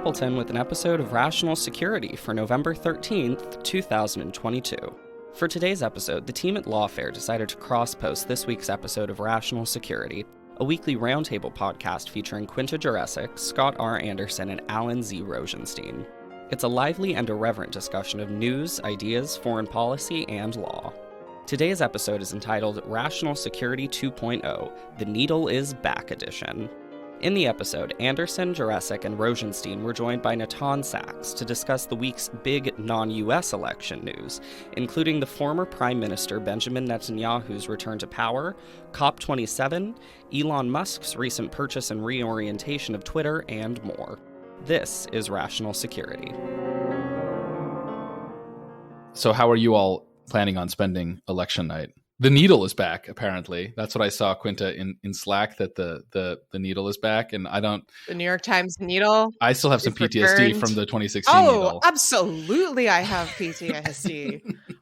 Appleton with an episode of Rational Security for November 13th, 2022. For today's episode, the team at Lawfare decided to cross-post this week's episode of Rational Security, a weekly roundtable podcast featuring Quinta Jurecic, Scott R. Anderson, and Alan Z. Rosenstein. It's a lively and irreverent discussion of news, ideas, foreign policy, and law. Today's episode is entitled Rational Security 2.0, The Needle is Back Edition. In the episode, Anderson, Jurecic, and Rosenstein were joined by Natan Sachs to discuss the week's big non-US election news, including the former Prime Minister Benjamin Netanyahu's return to power, COP27, Elon Musk's recent purchase and reorientation of Twitter, and more. This is Rational Security. So how are you all planning on spending election night? The needle is back, apparently. That's what I saw, Quinta, in Slack, that the needle is back. And I don't... The New York Times needle. I still have some PTSD returned from the 2016 needle. Absolutely I have PTSD.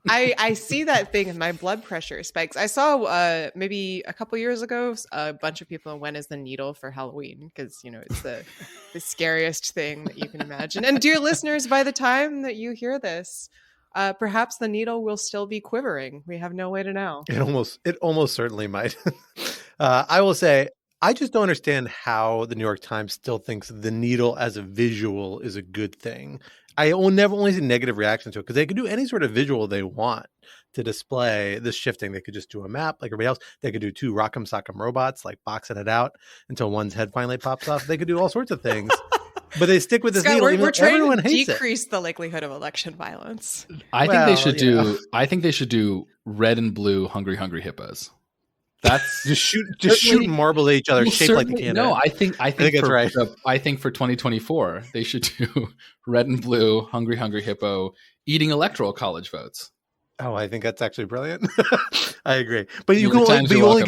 I see that thing and my blood pressure spikes. I saw maybe a couple years ago, a bunch of people went as the needle for Halloween because, you know, it's the scariest thing that you can imagine. And dear listeners, by the time that you hear this, perhaps the needle will still be quivering. We have no way to know. It almost certainly might. I will say, I just don't understand how the New York Times still thinks the needle as a visual is a good thing. I will never only see negative reactions to it because they could do any sort of visual they want to display this shifting. They could just do a map like everybody else. They could do two Rock'em Sock'em robots, like boxing it out until one's head finally pops off. They could do all sorts of things. But they stick with this Scott, needle. We're trying everyone to hates decrease the likelihood of election violence. I think they should do red and blue Hungry Hungry Hippos. That's just shoot marbles at each other, shaped like the cannon. No, I think that's right. I think for 2024 they should do red and blue Hungry Hungry Hippo eating electoral college votes. Oh, I think that's actually brilliant. I agree. But you only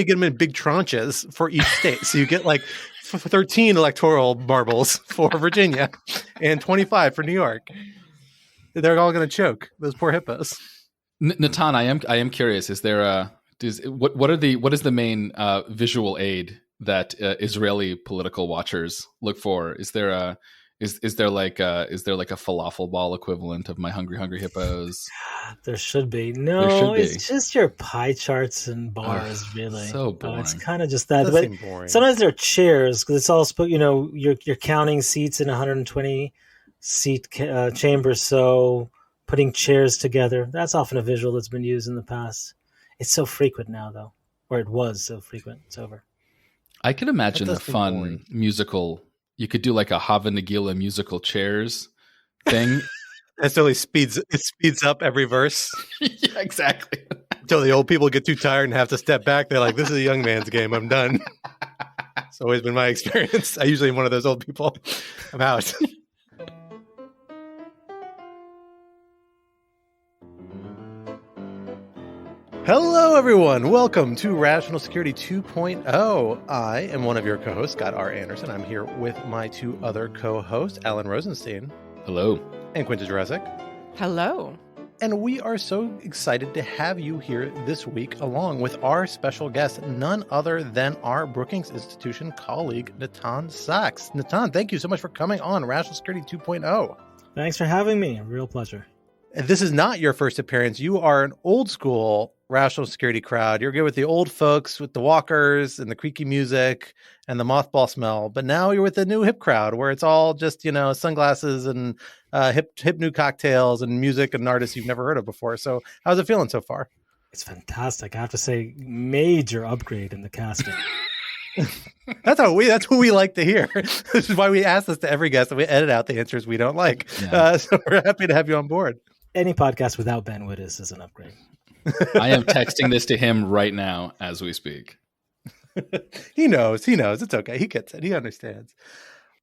get them in big tranches for each state. So you get like 13 electoral marbles for Virginia and 25 for New York. They're all going to choke, those poor hippos. Natan, I am curious. Is there what is the main visual aid that Israeli political watchers look for? Is there like a falafel ball equivalent of my Hungry Hungry Hippos? There should be. No, it's just your pie charts and bars, really. So boring. It's kind of just that. But boring. Sometimes they're chairs because it's all you're counting seats in 120 seat chambers. So putting chairs together, that's often a visual that's been used in the past. It's so frequent now, though, or it was so frequent. It's over. I could imagine a fun musical. You could do like a Hava Nagila musical chairs thing. It speeds up every verse. Yeah, exactly. Until the old people get too tired and have to step back. They're like, this is a young man's game. I'm done. It's always been my experience. I usually am one of those old people. I'm out. Hello, everyone. Welcome to Rational Security 2.0. I am one of your co-hosts, Scott R. Anderson. I'm here with my two other co-hosts, Alan Rosenstein. Hello. And Quinta Jurecic. Hello. And we are so excited to have you here this week, along with our special guest, none other than our Brookings Institution colleague, Natan Sachs. Natan, thank you so much for coming on Rational Security 2.0. Thanks for having me. A real pleasure. This is not your first appearance. You are an old school Rational Security crowd. You're good with the old folks, with the walkers and the creaky music and the mothball smell. But now you're with the new hip crowd where it's all just, sunglasses and hip new cocktails and music and artists you've never heard of before. So how's it feeling so far? It's fantastic. I have to say, major upgrade in the casting. That's what we like to hear. This is why we ask this to every guest, and we edit out the answers we don't like. Yeah. So we're happy to have you on board. Any podcast without Ben Wittes is an upgrade. I am texting this to him right now as we speak. He knows. It's okay. He gets it. He understands.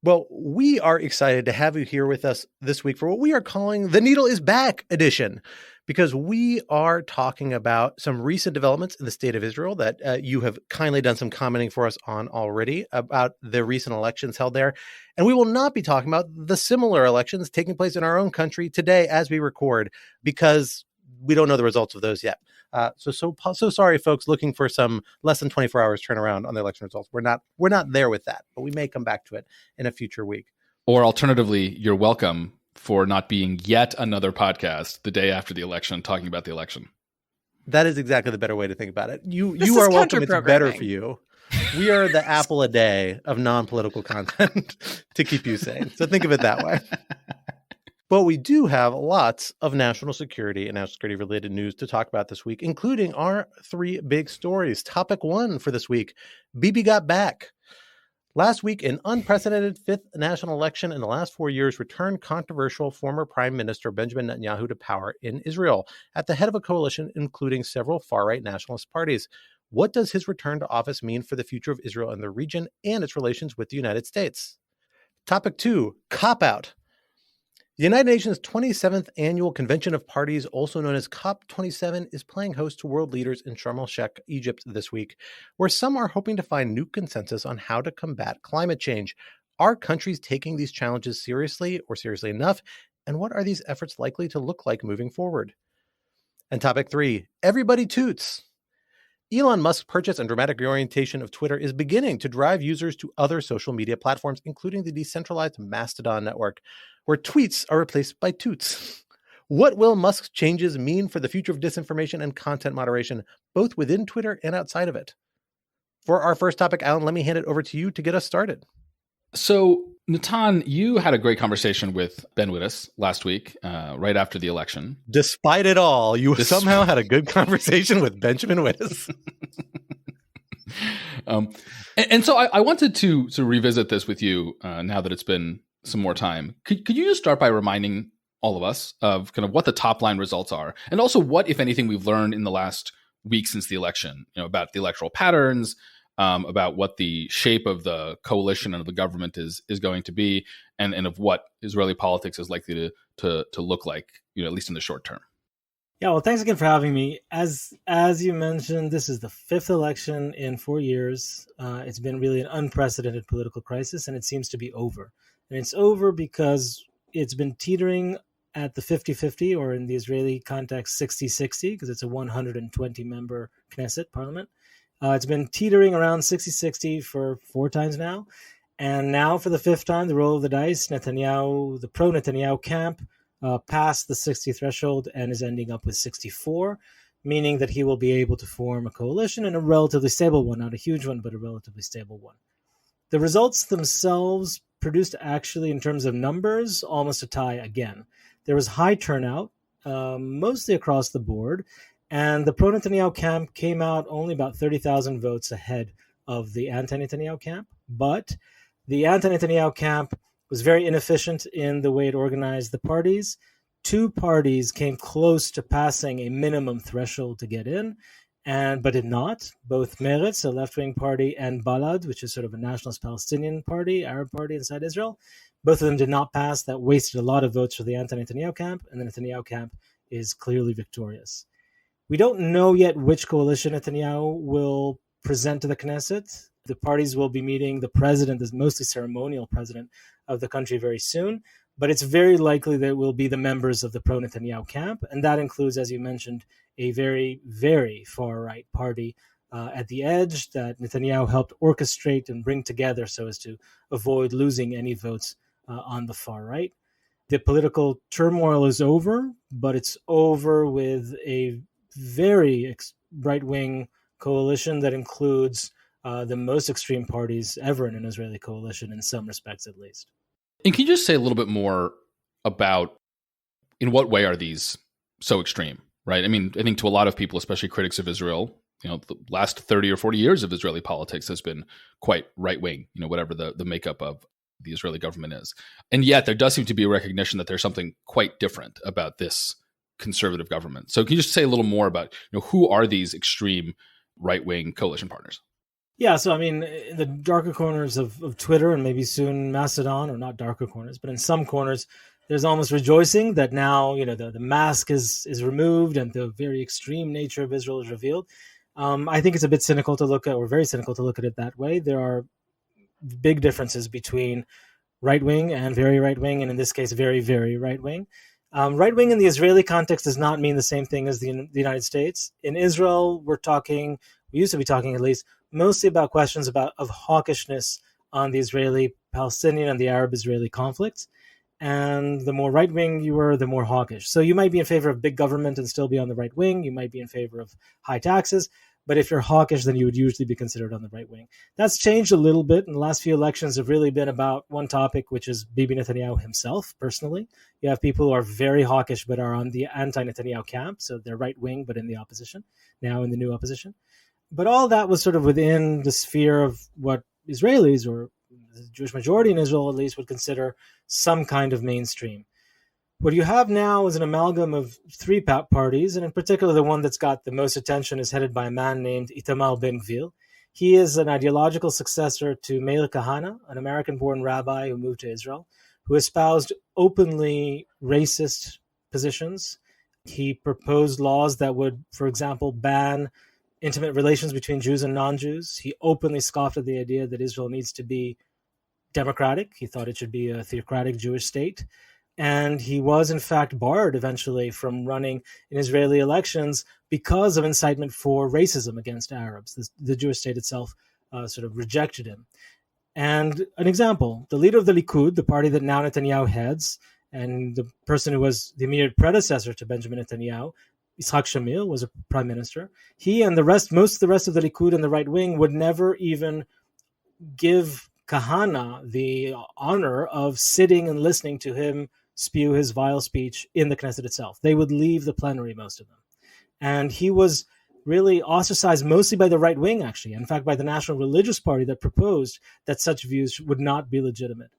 Well, we are excited to have you here with us this week for what we are calling the Needle is Back edition, because we are talking about some recent developments in the state of Israel that you have kindly done some commenting for us on already about the recent elections held there. And we will not be talking about the similar elections taking place in our own country today as we record, because we don't know the results of those yet. So sorry, folks, looking for some less than 24 hours turnaround on the election results. We're not there with that, but we may come back to it in a future week. Or alternatively, you're welcome for not being yet another podcast the day after the election talking about the election. That is exactly the better way to think about it. This You is are welcome. It's better counter-programming. for you. We are the apple a day of non-political content to keep you sane. So think of it that way. But we do have lots of national security and national security related news to talk about this week, including our three big stories. Topic one for this week, Bibi got back. Last week, an unprecedented fifth national election in the last 4 years returned controversial former Prime Minister Benjamin Netanyahu to power in Israel at the head of a coalition including several far-right nationalist parties. What does his return to office mean for the future of Israel and the region and its relations with the United States? Topic two, cop-out. The United Nations 27th Annual Convention of Parties, also known as COP27, is playing host to world leaders in Sharm el-Sheikh, Egypt this week, where some are hoping to find new consensus on how to combat climate change. Are countries taking these challenges seriously or seriously enough? And what are these efforts likely to look like moving forward? And topic three, everybody toots. Elon Musk's purchase and dramatic reorientation of Twitter is beginning to drive users to other social media platforms, including the decentralized Mastodon network, where tweets are replaced by toots. What will Musk's changes mean for the future of disinformation and content moderation, both within Twitter and outside of it? For our first topic, Alan, let me hand it over to you to get us started. So, Natan, you had a great conversation with Ben Wittes last week, right after the election. Despite it all, you somehow had a good conversation with Benjamin Wittes. And so I wanted to revisit this with you now that it's been some more time. Could you just start by reminding all of us of kind of what the top line results are, and also what, if anything, we've learned in the last week since the election, about the electoral patterns, about what the shape of the coalition and of the government is going to be, and of what Israeli politics is likely to look like, at least in the short term. Yeah, well, thanks again for having me. As you mentioned, this is the fifth election in 4 years. It's been really an unprecedented political crisis, and it seems to be over. And it's over because it's been teetering at the 50-50, or in the Israeli context, 60-60, because it's a 120-member Knesset parliament. It's been teetering around 60-60 for 4 times now. And now for the 5th time, the roll of the dice, Netanyahu, the pro-Netanyahu camp, passed the 60 threshold and is ending up with 64, meaning that he will be able to form a coalition, and a relatively stable one, not a huge one, but a relatively stable one. The results themselves produced, actually, in terms of numbers, almost a tie again. There was high turnout, mostly across the board, and the pro-Netanyahu camp came out only about 30,000 votes ahead of the anti-Netanyahu camp. But the anti-Netanyahu camp was very inefficient in the way it organized the parties. 2 parties came close to passing a minimum threshold to get in, but did not. Both Meretz, a left-wing party, and Balad, which is sort of a nationalist Palestinian party, Arab party inside Israel, both of them did not pass. That wasted a lot of votes for the anti-Netanyahu camp, and the Netanyahu camp is clearly victorious. We don't know yet which coalition Netanyahu will present to the Knesset. The parties will be meeting the president, the mostly ceremonial president of the country, very soon, but it's very likely that it will be the members of the pro-Netanyahu camp, and that includes, as you mentioned, a very, very far-right party at the edge that Netanyahu helped orchestrate and bring together so as to avoid losing any votes on the far right. The political turmoil is over, but it's over with a very right-wing coalition that includes the most extreme parties ever in an Israeli coalition, in some respects at least. And can you just say a little bit more about in what way are these so extreme, right? I mean, I think to a lot of people, especially critics of Israel, the last 30 or 40 years of Israeli politics has been quite right-wing, whatever the makeup of the Israeli government is. And yet there does seem to be a recognition that there's something quite different about this conservative government. So can you just say a little more about, who are these extreme right-wing coalition partners? Yeah, so I mean, in the darker corners of Twitter and maybe soon Mastodon, or not darker corners, but in some corners, there's almost rejoicing that now, the mask is removed and the very extreme nature of Israel is revealed. I think it's a bit cynical to look at, or very cynical to look at it that way. There are big differences between right-wing and very right-wing, and in this case, very, very right-wing. Right-wing in the Israeli context does not mean the same thing as the United States. In Israel, we used to be talking at least, mostly about questions of hawkishness on the Israeli Palestinian and the Arab-Israeli conflict. And the more right-wing you were, the more hawkish. So you might be in favor of big government and still be on the right wing. You might be in favor of high taxes. But if you're hawkish, then you would usually be considered on the right wing. That's changed a little bit. And the last few elections have really been about one topic, which is Bibi Netanyahu himself, personally. You have people who are very hawkish but are on the anti-Netanyahu camp. So they're right wing, but in the opposition, now in the new opposition. But all that was sort of within the sphere of what Israelis, or the Jewish majority in Israel at least, would consider some kind of mainstream. What you have now is an amalgam of three parties, and in particular the one that's got the most attention is headed by a man named Itamar Ben-Gvir. He is an ideological successor to Meir Kahane, an American-born rabbi who moved to Israel, who espoused openly racist positions. He proposed laws that would, for example, ban intimate relations between Jews and non-Jews. He openly scoffed at the idea that Israel needs to be democratic. He thought it should be a theocratic Jewish state. And he was, in fact, barred eventually from running in Israeli elections because of incitement for racism against Arabs. The Jewish state itself sort of rejected him. And an example, the leader of the Likud, the party that now Netanyahu heads, and the person who was the immediate predecessor to Benjamin Netanyahu, Yitzhak Shamir, was a prime minister. He and most of the rest of the Likud and the right wing would never even give Kahane the honor of sitting and listening to him spew his vile speech in the Knesset itself. They would leave the plenary, most of them. And he was really ostracized mostly by the right wing, actually. In fact, by the National Religious Party that proposed that such views would not be legitimate.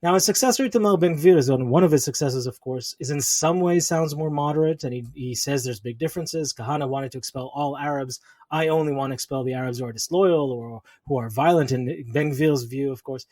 Now, his successor, Itamar Ben-Gvir, is one of his successors, of course, is in some ways sounds more moderate, and he says there's big differences. Kahane wanted to expel all Arabs. I only want to expel the Arabs who are disloyal or who are violent. In Ben-Gvir's view, of course,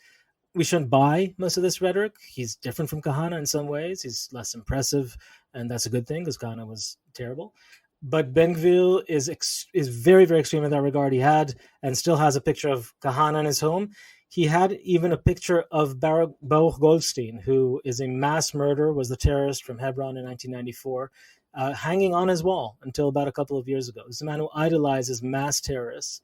we shouldn't buy most of this rhetoric. He's different from Kahane in some ways. He's less impressive, and that's a good thing because Kahane was terrible. But Ben-Gvir is very, very extreme in that regard. He had and still has a picture of Kahane in his home. He had even a picture of Baruch Goldstein, who is a mass murderer, was the terrorist from Hebron in 1994, hanging on his wall until about a couple of years ago. He's a man who idolizes mass terrorists.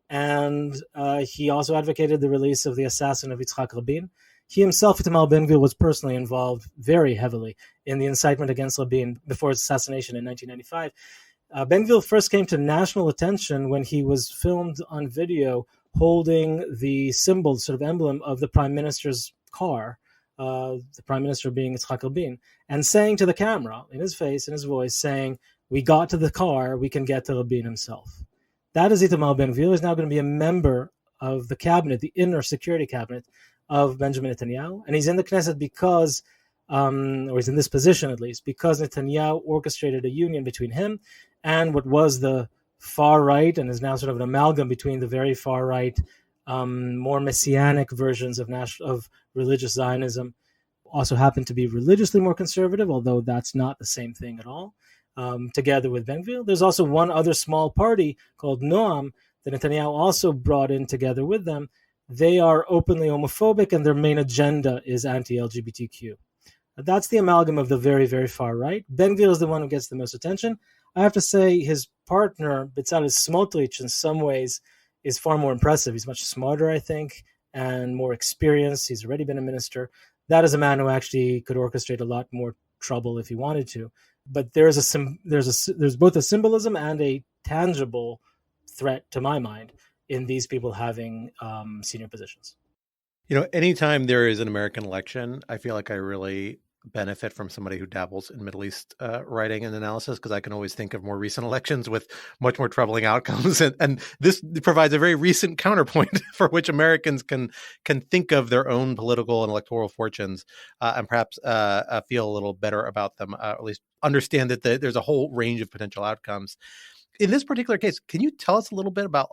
And he also advocated the release of the assassin of Yitzhak Rabin. He himself, Itamar Ben-Gvir, was personally involved very heavily in the incitement against Rabin before his assassination in 1995. Ben-Gvir first came to national attention when he was filmed on video holding the symbol, sort of emblem of the prime minister's car, the prime minister being Yitzhak Rabin, and saying to the camera, in his face, in his voice, saying, "We got to the car, we can get to Rabin himself." That is Itamar Ben-Gvir. Is now going to be a member of the cabinet, the inner security cabinet of Benjamin Netanyahu. And he's in the Knesset because, or he's in this position at least, because Netanyahu orchestrated a union between him and what was the far right and is now sort of an amalgam between the very far right, more messianic versions of religious Zionism. Also happen to be religiously more conservative, although that's not the same thing at all. Together with Ben-Gvir. There's also one other small party called Noam that Netanyahu also brought in together with them. They are openly homophobic and their main agenda is anti-LGBTQ. That's the amalgam of the very, very far right. Ben-Gvir is the one who gets the most attention. I have to say his partner, Bezalel Smotrich, in some ways is far more impressive. He's much smarter, I think, and more experienced. He's already been a minister. That is a man who actually could orchestrate a lot more trouble if he wanted to. But there's both a symbolism and a tangible threat, to my mind, in these people having senior positions. You know, anytime there is an American election, I feel like I really benefit from somebody who dabbles in Middle East writing and analysis, because I can always think of more recent elections with much more troubling outcomes. And this provides a very recent counterpoint for which Americans can think of their own political and electoral fortunes and perhaps feel a little better about them, or at least understand that there's a whole range of potential outcomes. In this particular case, can you tell us a little bit about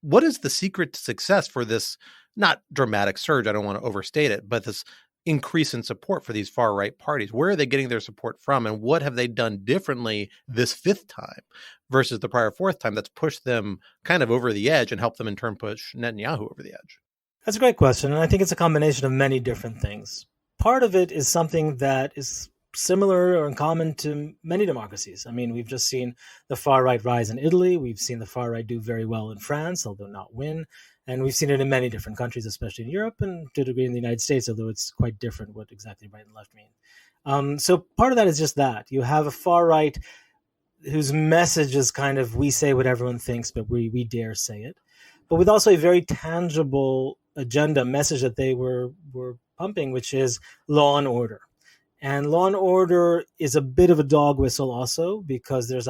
what is the secret to success for this not dramatic surge? I don't want to overstate it, but this increase in support for these far right parties. Where are they getting their support from, and what have they done differently this fifth time versus the prior fourth time that's pushed them kind of over the edge and helped them in turn push Netanyahu over the edge? That's a great question, and I think it's a combination of many different things. Part of it is something that is similar or in common to many democracies. I mean, we've just seen the far right rise in Italy. We've seen the far right do very well in France, although not win. And we've seen it in many different countries, especially in Europe and to a degree in the United States, although it's quite different what exactly right and left mean. So part of that is just that. You have a far right whose message is kind of, we say what everyone thinks, but we dare say it. But with also a very tangible agenda message that they were pumping, which is law and order. And law and order is a bit of a dog whistle also, because there is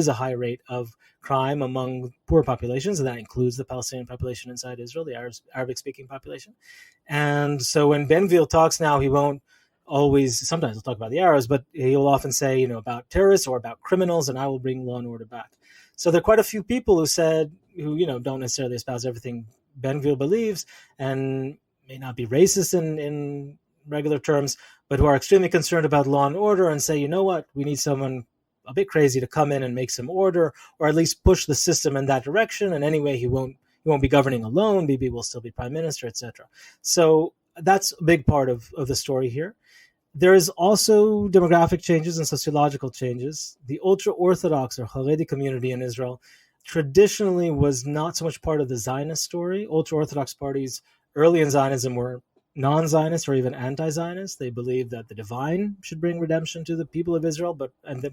a high rate of crime among poor populations, and that includes the Palestinian population inside Israel, the Arabic-speaking population. And so when Ben-Gvir talks now, he won't always, sometimes he'll talk about the Arabs, but he'll often say, about terrorists or about criminals, and I will bring law and order back. So there are quite a few people who don't necessarily espouse everything Ben-Gvir believes and may not be racist in regular terms, but who are extremely concerned about law and order and say, you know what, we need someone a bit crazy to come in and make some order, or at least push the system in that direction. And anyway, he won't be governing alone. Bibi will still be prime minister, etc. So that's a big part of the story here. There is also demographic changes and sociological changes. The ultra-Orthodox or Haredi community in Israel traditionally was not so much part of the Zionist story. Ultra-Orthodox parties early in Zionism were non-Zionist or even anti-Zionist. They believed that the divine should bring redemption to the people of Israel,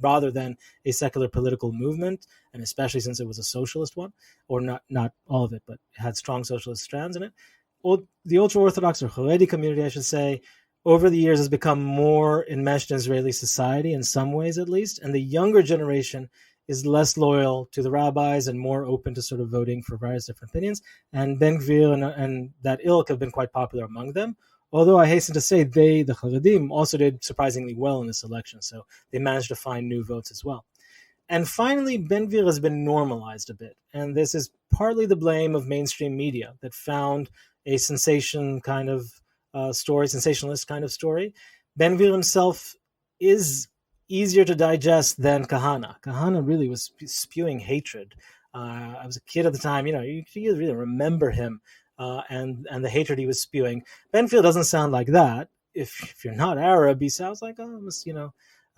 rather than a secular political movement, and especially since it was a socialist one, or not all of it, but it had strong socialist strands in it. The ultra-Orthodox or Haredi community, I should say, over the years has become more enmeshed in Israeli society, in some ways at least, and the younger generation is less loyal to the rabbis and more open to sort of voting for various different opinions. And Ben-Gvir and that ilk have been quite popular among them. Although I hasten to say the Haredim, also did surprisingly well in this election. So they managed to find new votes as well. And finally, Ben-Gvir has been normalized a bit. And this is partly the blame of mainstream media that found a sensationalist kind of story. Ben-Gvir himself is easier to digest than Kahana. Kahana really was spewing hatred. I was a kid at the time, you really remember him and the hatred he was spewing. Ben-Gvir doesn't sound like that. If you're not Arab, he sounds like,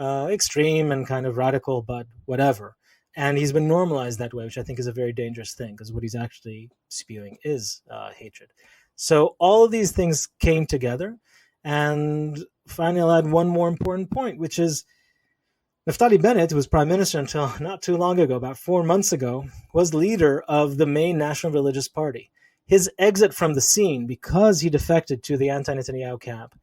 extreme and kind of radical, but whatever. And he's been normalized that way, which I think is a very dangerous thing, because what he's actually spewing is hatred. So all of these things came together. And finally, I'll add one more important point, which is Naftali Bennett, who was prime minister until not too long ago, about 4 months ago, was leader of the main national religious party. His exit from the scene, because he defected to the anti-Netanyahu camp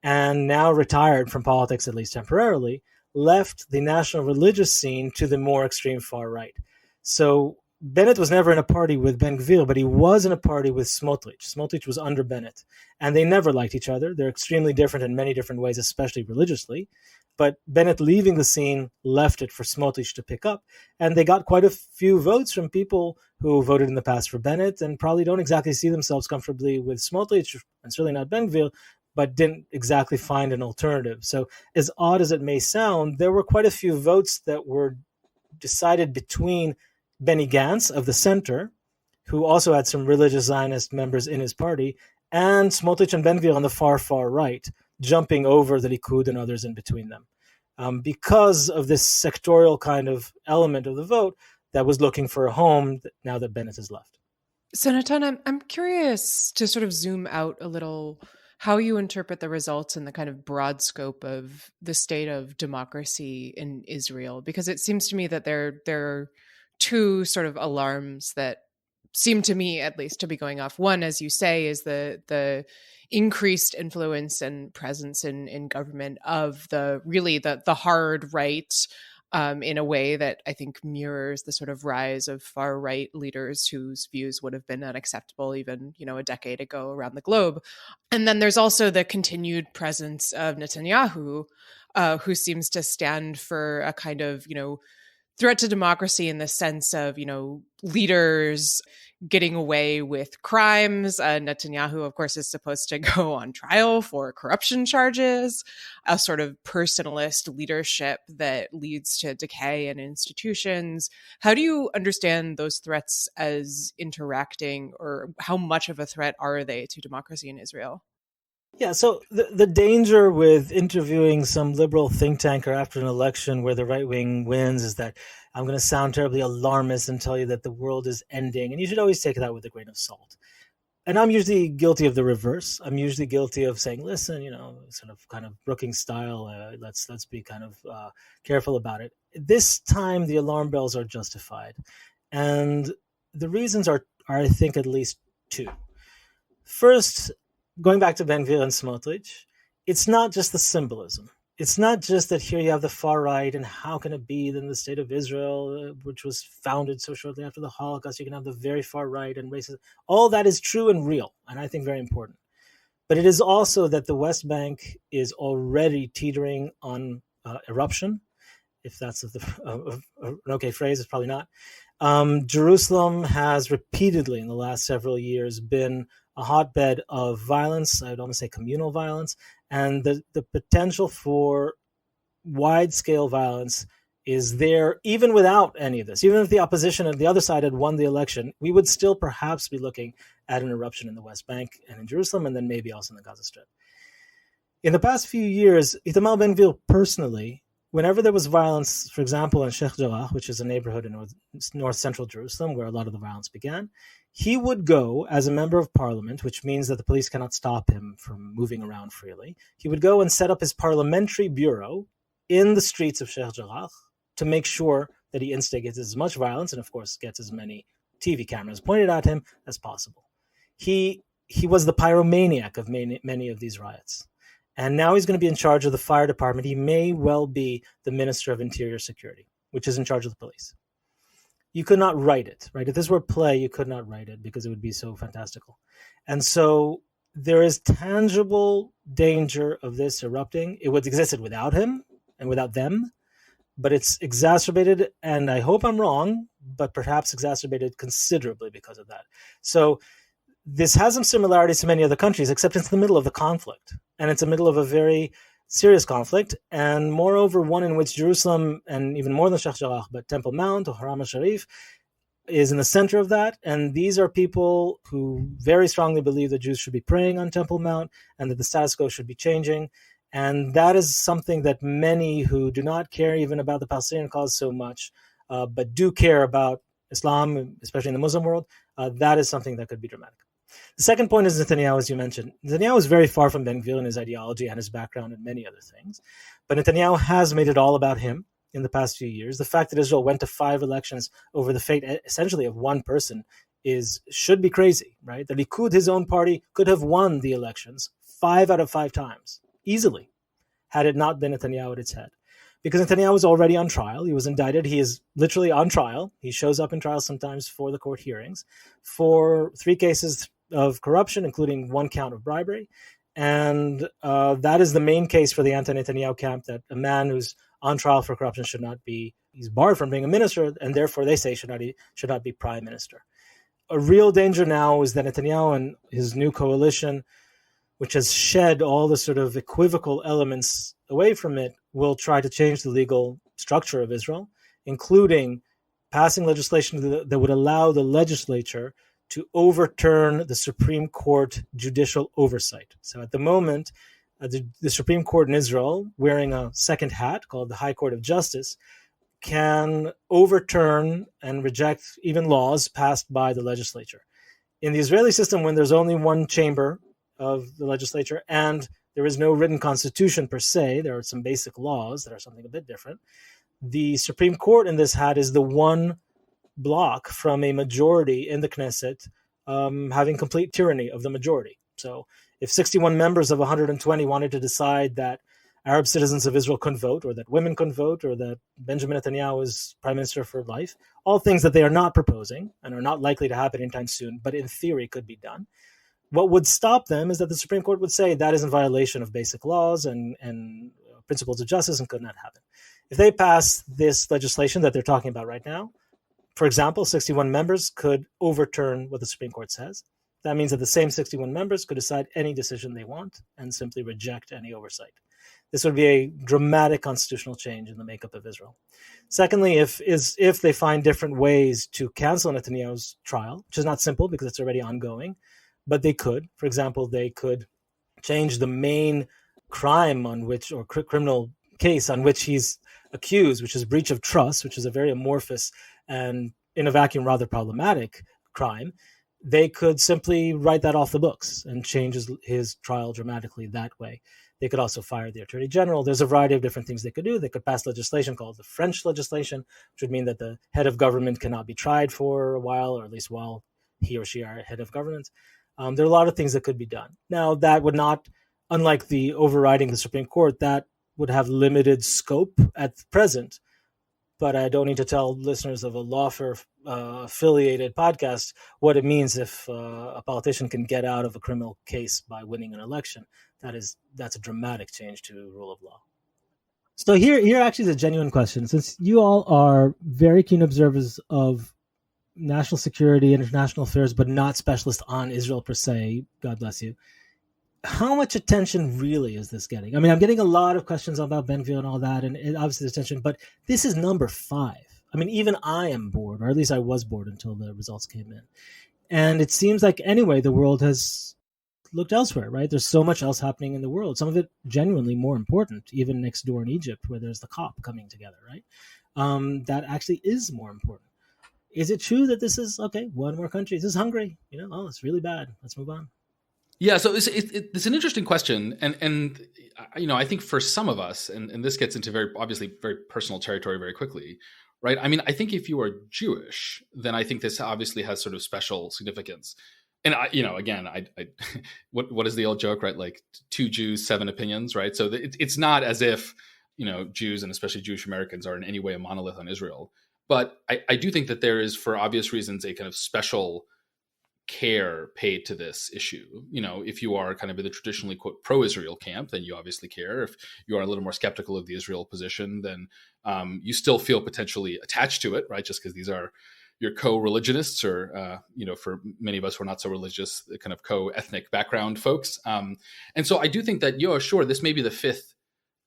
and now retired from politics, at least temporarily, left the national religious scene to the more extreme far right. So Bennett was never in a party with Ben-Gvir, but he was in a party with Smotrich. Smotrich was under Bennett, and they never liked each other. They're extremely different in many different ways, especially religiously. But Bennett leaving the scene left it for Smotrich to pick up. And they got quite a few votes from people who voted in the past for Bennett and probably don't exactly see themselves comfortably with Smotrich, and certainly not Ben-Gvir, but didn't exactly find an alternative. So as odd as it may sound, there were quite a few votes that were decided between Benny Gantz of the center, who also had some religious Zionist members in his party, and Smotrich and Ben-Gvir on the far, far right, jumping over the Likud and others in between them, because of this sectorial kind of element of the vote that was looking for a home now that Bennett has left. So, Natan, I'm curious to sort of zoom out a little, how you interpret the results in the kind of broad scope of the state of democracy in Israel, because it seems to me that there are two sort of alarms that seem to me, at least, to be going off. One, as you say, is the increased influence and presence in government of the hard right, in a way that I think mirrors the sort of rise of far right leaders whose views would have been unacceptable even, a decade ago around the globe. And then there's also the continued presence of Netanyahu, who seems to stand for a kind of, threat to democracy in the sense of, leaders getting away with crimes. Netanyahu, of course, is supposed to go on trial for corruption charges, a sort of personalist leadership that leads to decay in institutions. How do you understand those threats as interacting, or how much of a threat are they to democracy in Israel? Yeah, so the danger with interviewing some liberal think tanker after an election where the right wing wins is that I'm going to sound terribly alarmist and tell you that the world is ending. And you should always take that with a grain of salt. And I'm usually guilty of the reverse. I'm usually guilty of saying, listen, sort of kind of Brookings style, let's be kind of careful about it. This time, the alarm bells are justified. And the reasons are I think, at least two. First, going back to Ben-Gvir and Smotrich, it's not just the symbolism. It's not just that here you have the far right, and how can it be that in the state of Israel, which was founded so shortly after the Holocaust, you can have the very far right and racism. All that is true and real, and I think very important. But it is also that the West Bank is already teetering on eruption, if that's an okay phrase, it's probably not. Jerusalem has repeatedly in the last several years been a hotbed of violence. I would almost say communal violence, and the potential for wide-scale violence is there even without any of this. Even if the opposition and the other side had won the election, we would still perhaps be looking at an eruption in the West Bank and in Jerusalem, and then maybe also in the Gaza Strip. In the past few years, Itamar Ben-Gvir personally, whenever there was violence, for example, in Sheikh Jarrah, which is a neighborhood in north central Jerusalem where a lot of the violence began, he would go as a member of parliament, which means that the police cannot stop him from moving around freely. He would go and set up his parliamentary bureau in the streets of Sheikh Jarrah to make sure that he instigates as much violence and, of course, gets as many TV cameras pointed at him as possible. He was the pyromaniac of many of these riots. And now he's going to be in charge of the fire department. He may well be the Minister of Interior Security, which is in charge of the police. You could not write it, right? If this were a play, you could not write it because it would be so fantastical. And so there is tangible danger of this erupting. It would have existed without him and without them, but it's exacerbated, and I hope I'm wrong, but perhaps exacerbated considerably because of that. So this has some similarities to many other countries, except it's in the middle of the conflict. And it's in the middle of a very serious conflict. And moreover, one in which Jerusalem, and even more than Sheikh Jarrah, but Temple Mount or Haram al-Sharif, is in the center of that. And these are people who very strongly believe that Jews should be praying on Temple Mount and that the status quo should be changing. And that is something that many who do not care even about the Palestinian cause so much, but do care about Islam, especially in the Muslim world, that is something that could be dramatic. The second point is Netanyahu, as you mentioned. Netanyahu is very far from Ben-Gvir in his ideology and his background and many other things. But Netanyahu has made it all about him in the past few years. The fact that Israel went to 5 elections over the fate essentially of one person should be crazy, right? The Likud, his own party, could have won the elections 5 out of 5 times, easily, had it not been Netanyahu at its head. Because Netanyahu was already on trial. He was indicted. He is literally on trial. He shows up in trial sometimes for the court hearings for 3 cases of corruption, including 1 count of bribery. And that is the main case for the anti-Netanyahu camp, that a man who's on trial for corruption he's barred from being a minister, and therefore they say should not be prime minister. A real danger now is that Netanyahu and his new coalition, which has shed all the sort of equivocal elements away from it, will try to change the legal structure of Israel, including passing legislation that would allow the legislature to overturn the Supreme Court judicial oversight. So at the moment, the Supreme Court in Israel, wearing a second hat called the High Court of Justice, can overturn and reject even laws passed by the legislature. In the Israeli system, when there's only one chamber of the legislature and there is no written constitution per se, there are some basic laws that are something a bit different. The Supreme Court in this hat is the one block from a majority in the Knesset having complete tyranny of the majority. So if 61 members of 120 wanted to decide that Arab citizens of Israel couldn't vote, or that women couldn't vote, or that Benjamin Netanyahu is prime minister for life, all things that they are not proposing and are not likely to happen anytime soon, but in theory could be done, what would stop them is that the Supreme Court would say that is in violation of basic laws and principles of justice and could not happen. If they pass this legislation that they're talking about right now, for example, 61 members could overturn what the Supreme Court says. That means that the same 61 members could decide any decision they want and simply reject any oversight. This would be a dramatic constitutional change in the makeup of Israel. Secondly, if they find different ways to cancel Netanyahu's trial, which is not simple because it's already ongoing, but they could. For example, they could change the main crime on which, or criminal case on which he's accused, which is breach of trust, which is a very amorphous and in a vacuum rather problematic crime, they could simply write that off the books and change his trial dramatically that way. They could also fire the attorney general. There's a variety of different things they could do. They could pass legislation called the French legislation, which would mean that the head of government cannot be tried for a while, or at least while he or she are head of government. There are a lot of things that could be done. Now, that would not, unlike the overriding the Supreme Court, that would have limited scope at present. But I don't need to tell listeners of a lawfare affiliated podcast what it means if a politician can get out of a criminal case by winning an election. That's a dramatic change to rule of law. So here actually is a genuine question. Since you all are very keen observers of national security, international affairs, but not specialists on Israel per se, God bless you, how much attention really is this getting? I mean, I'm getting a lot of questions about Ben-Gvir and all that, and obviously there's attention, but this is number 5. I mean, even I am bored, or at least I was bored until the results came in. And it seems like, anyway, the world has looked elsewhere, right? There's so much else happening in the world, some of it genuinely more important, even next door in Egypt, where there's the COP coming together, right? That actually is more important. Is it true that this is, okay, one more country, this is Hungary, it's really bad, let's move on? Yeah, so it's an interesting question, and I think for some of us, and this gets into very personal territory very quickly, right? I mean, I think if you are Jewish, then I think this obviously has sort of special significance. And what is the old joke, right? Like 2 Jews, 7 opinions, right? So it's not as if Jews and especially Jewish Americans are in any way a monolith on Israel, but I do think that there is, for obvious reasons, a kind of special care paid to this issue. If you are kind of in the traditionally, quote, pro-Israel camp, then you obviously care. If you are a little more skeptical of the Israel position, then you still feel potentially attached to it, right? Just because these are your co-religionists, or for many of us who are not so religious, the kind of co-ethnic background folks. And so I do think that, sure, this may be the 5th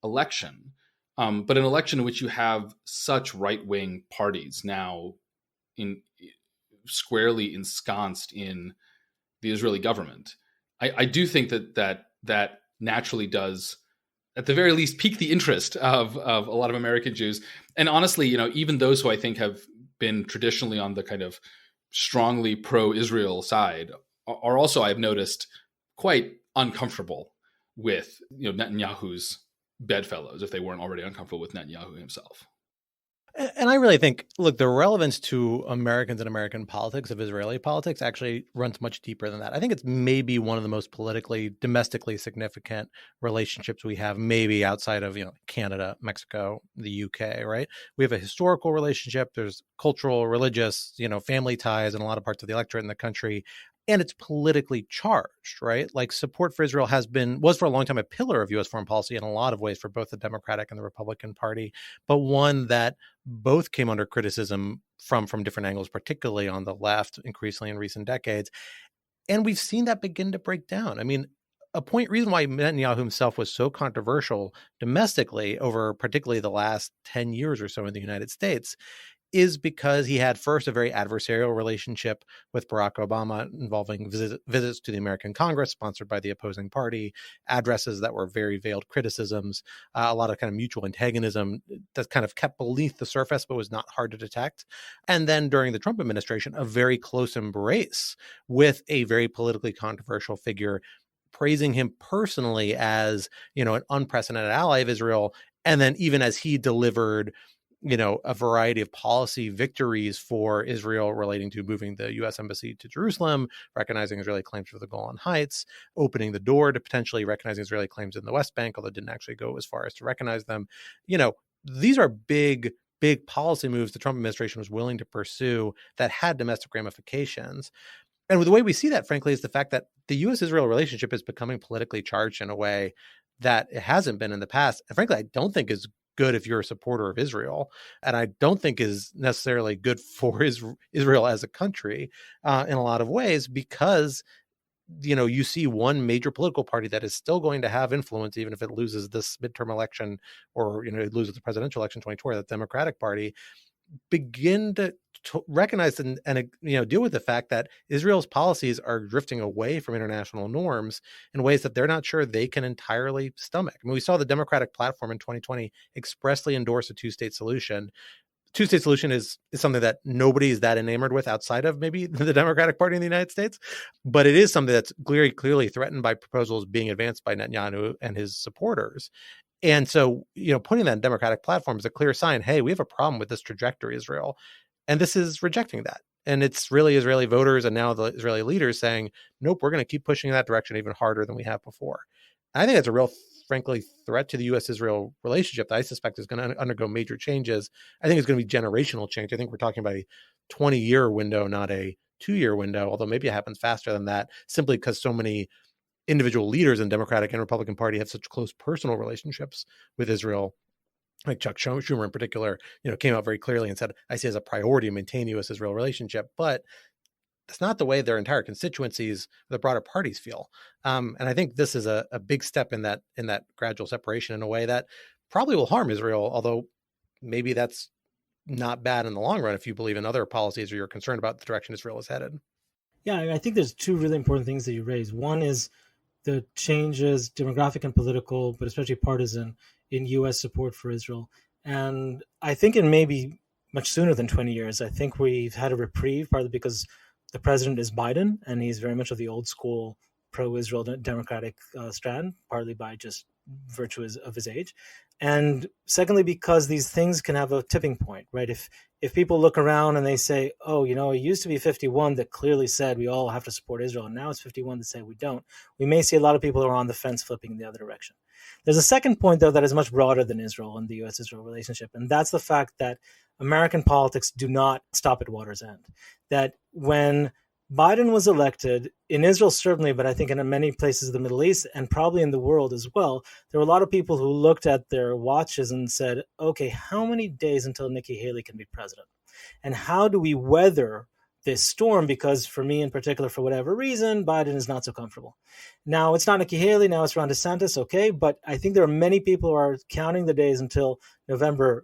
election, but an election in which you have such right-wing parties now squarely ensconced in the Israeli government, I do think that naturally does, at the very least, pique the interest of a lot of American Jews. And honestly, even those who I think have been traditionally on the kind of strongly pro-Israel side are also, I've noticed, quite uncomfortable with Netanyahu's bedfellows, if they weren't already uncomfortable with Netanyahu himself. And I really think, look, the relevance to Americans and American politics of Israeli politics actually runs much deeper than that. I think it's maybe one of the most politically, domestically significant relationships we have, maybe outside of, Canada, Mexico, the UK, right? We have a historical relationship. There's cultural, religious, family ties in a lot of parts of the electorate in the country. And it's politically charged, right? Like, support for Israel was for a long time a pillar of U.S. foreign policy in a lot of ways for both the Democratic and the Republican Party, but one that both came under criticism from different angles, particularly on the left, increasingly in recent decades. And we've seen that begin to break down. I mean, reason why Netanyahu himself was so controversial domestically over particularly the last 10 years or so in the United States is because he had first a very adversarial relationship with Barack Obama involving visits to the American Congress sponsored by the opposing party, addresses that were very veiled criticisms, a lot of kind of mutual antagonism that kind of kept beneath the surface but was not hard to detect. And then during the Trump administration, a very close embrace with a very politically controversial figure, praising him personally as, an unprecedented ally of Israel. And then even as he delivered a variety of policy victories for Israel relating to moving the U.S. embassy to Jerusalem, recognizing Israeli claims for the Golan Heights, opening the door to potentially recognizing Israeli claims in the West Bank, although it didn't actually go as far as to recognize them. These are big policy moves the Trump administration was willing to pursue that had domestic ramifications. And the way we see that, frankly, is the fact that the U.S.-Israel relationship is becoming politically charged in a way that it hasn't been in the past. And frankly, I don't think is good if you're a supporter of Israel, and I don't think is necessarily good for Israel as a country in a lot of ways, because you see one major political party that is still going to have influence even if it loses this midterm election, or it loses the presidential election in 2020, the Democratic Party, begin to recognize and deal with the fact that Israel's policies are drifting away from international norms in ways that they're not sure they can entirely stomach. I mean, we saw the Democratic platform in 2020 expressly endorse a two-state solution. Two-state solution is something that nobody is that enamored with outside of maybe the Democratic Party in the United States, but it is something that's clearly threatened by proposals being advanced by Netanyahu and his supporters. And so, putting that in Democratic platform is a clear sign, hey, we have a problem with this trajectory, Israel. And this is rejecting that. And it's really Israeli voters and now the Israeli leaders saying, nope, we're going to keep pushing in that direction even harder than we have before. And I think that's a real, frankly, threat to the U.S.-Israel relationship that I suspect is going to undergo major changes. I think it's going to be generational change. I think we're talking about a 20-year window, not a 2-year window, although maybe it happens faster than that, simply because so many individual leaders in Democratic and Republican Party have such close personal relationships with Israel. Like Chuck Schumer in particular, came out very clearly and said, I see it as a priority to maintain U.S.-Israel relationship, but that's not the way their entire constituencies, the broader parties feel. And I think this is a big step in that gradual separation in a way that probably will harm Israel, although maybe that's not bad in the long run if you believe in other policies or you're concerned about the direction Israel is headed. Yeah, I think there's two really important things that you raised. One is the changes, demographic and political, but especially partisan, in U.S. support for Israel. And I think it may be much sooner than 20 years. I think we've had a reprieve, partly because the president is Biden, and he's very much of the old school pro-Israel democratic strand, partly by just virtue of his age. And secondly, because these things can have a tipping point, right? If people look around and they say, oh, it used to be 51 that clearly said we all have to support Israel, and now it's 51 that say we don't, we may see a lot of people who are on the fence flipping in the other direction. There's a second point, though, that is much broader than Israel and the U.S.-Israel relationship, and that's the fact that American politics do not stop at water's end. That when Biden was elected, in Israel certainly, but I think in many places of the Middle East and probably in the world as well, there were a lot of people who looked at their watches and said, okay, how many days until Nikki Haley can be president? And how do we weather this storm? Because for me in particular, for whatever reason, Biden is not so comfortable. Now, it's not Nikki Haley, now it's Ron DeSantis, okay, but I think there are many people who are counting the days until November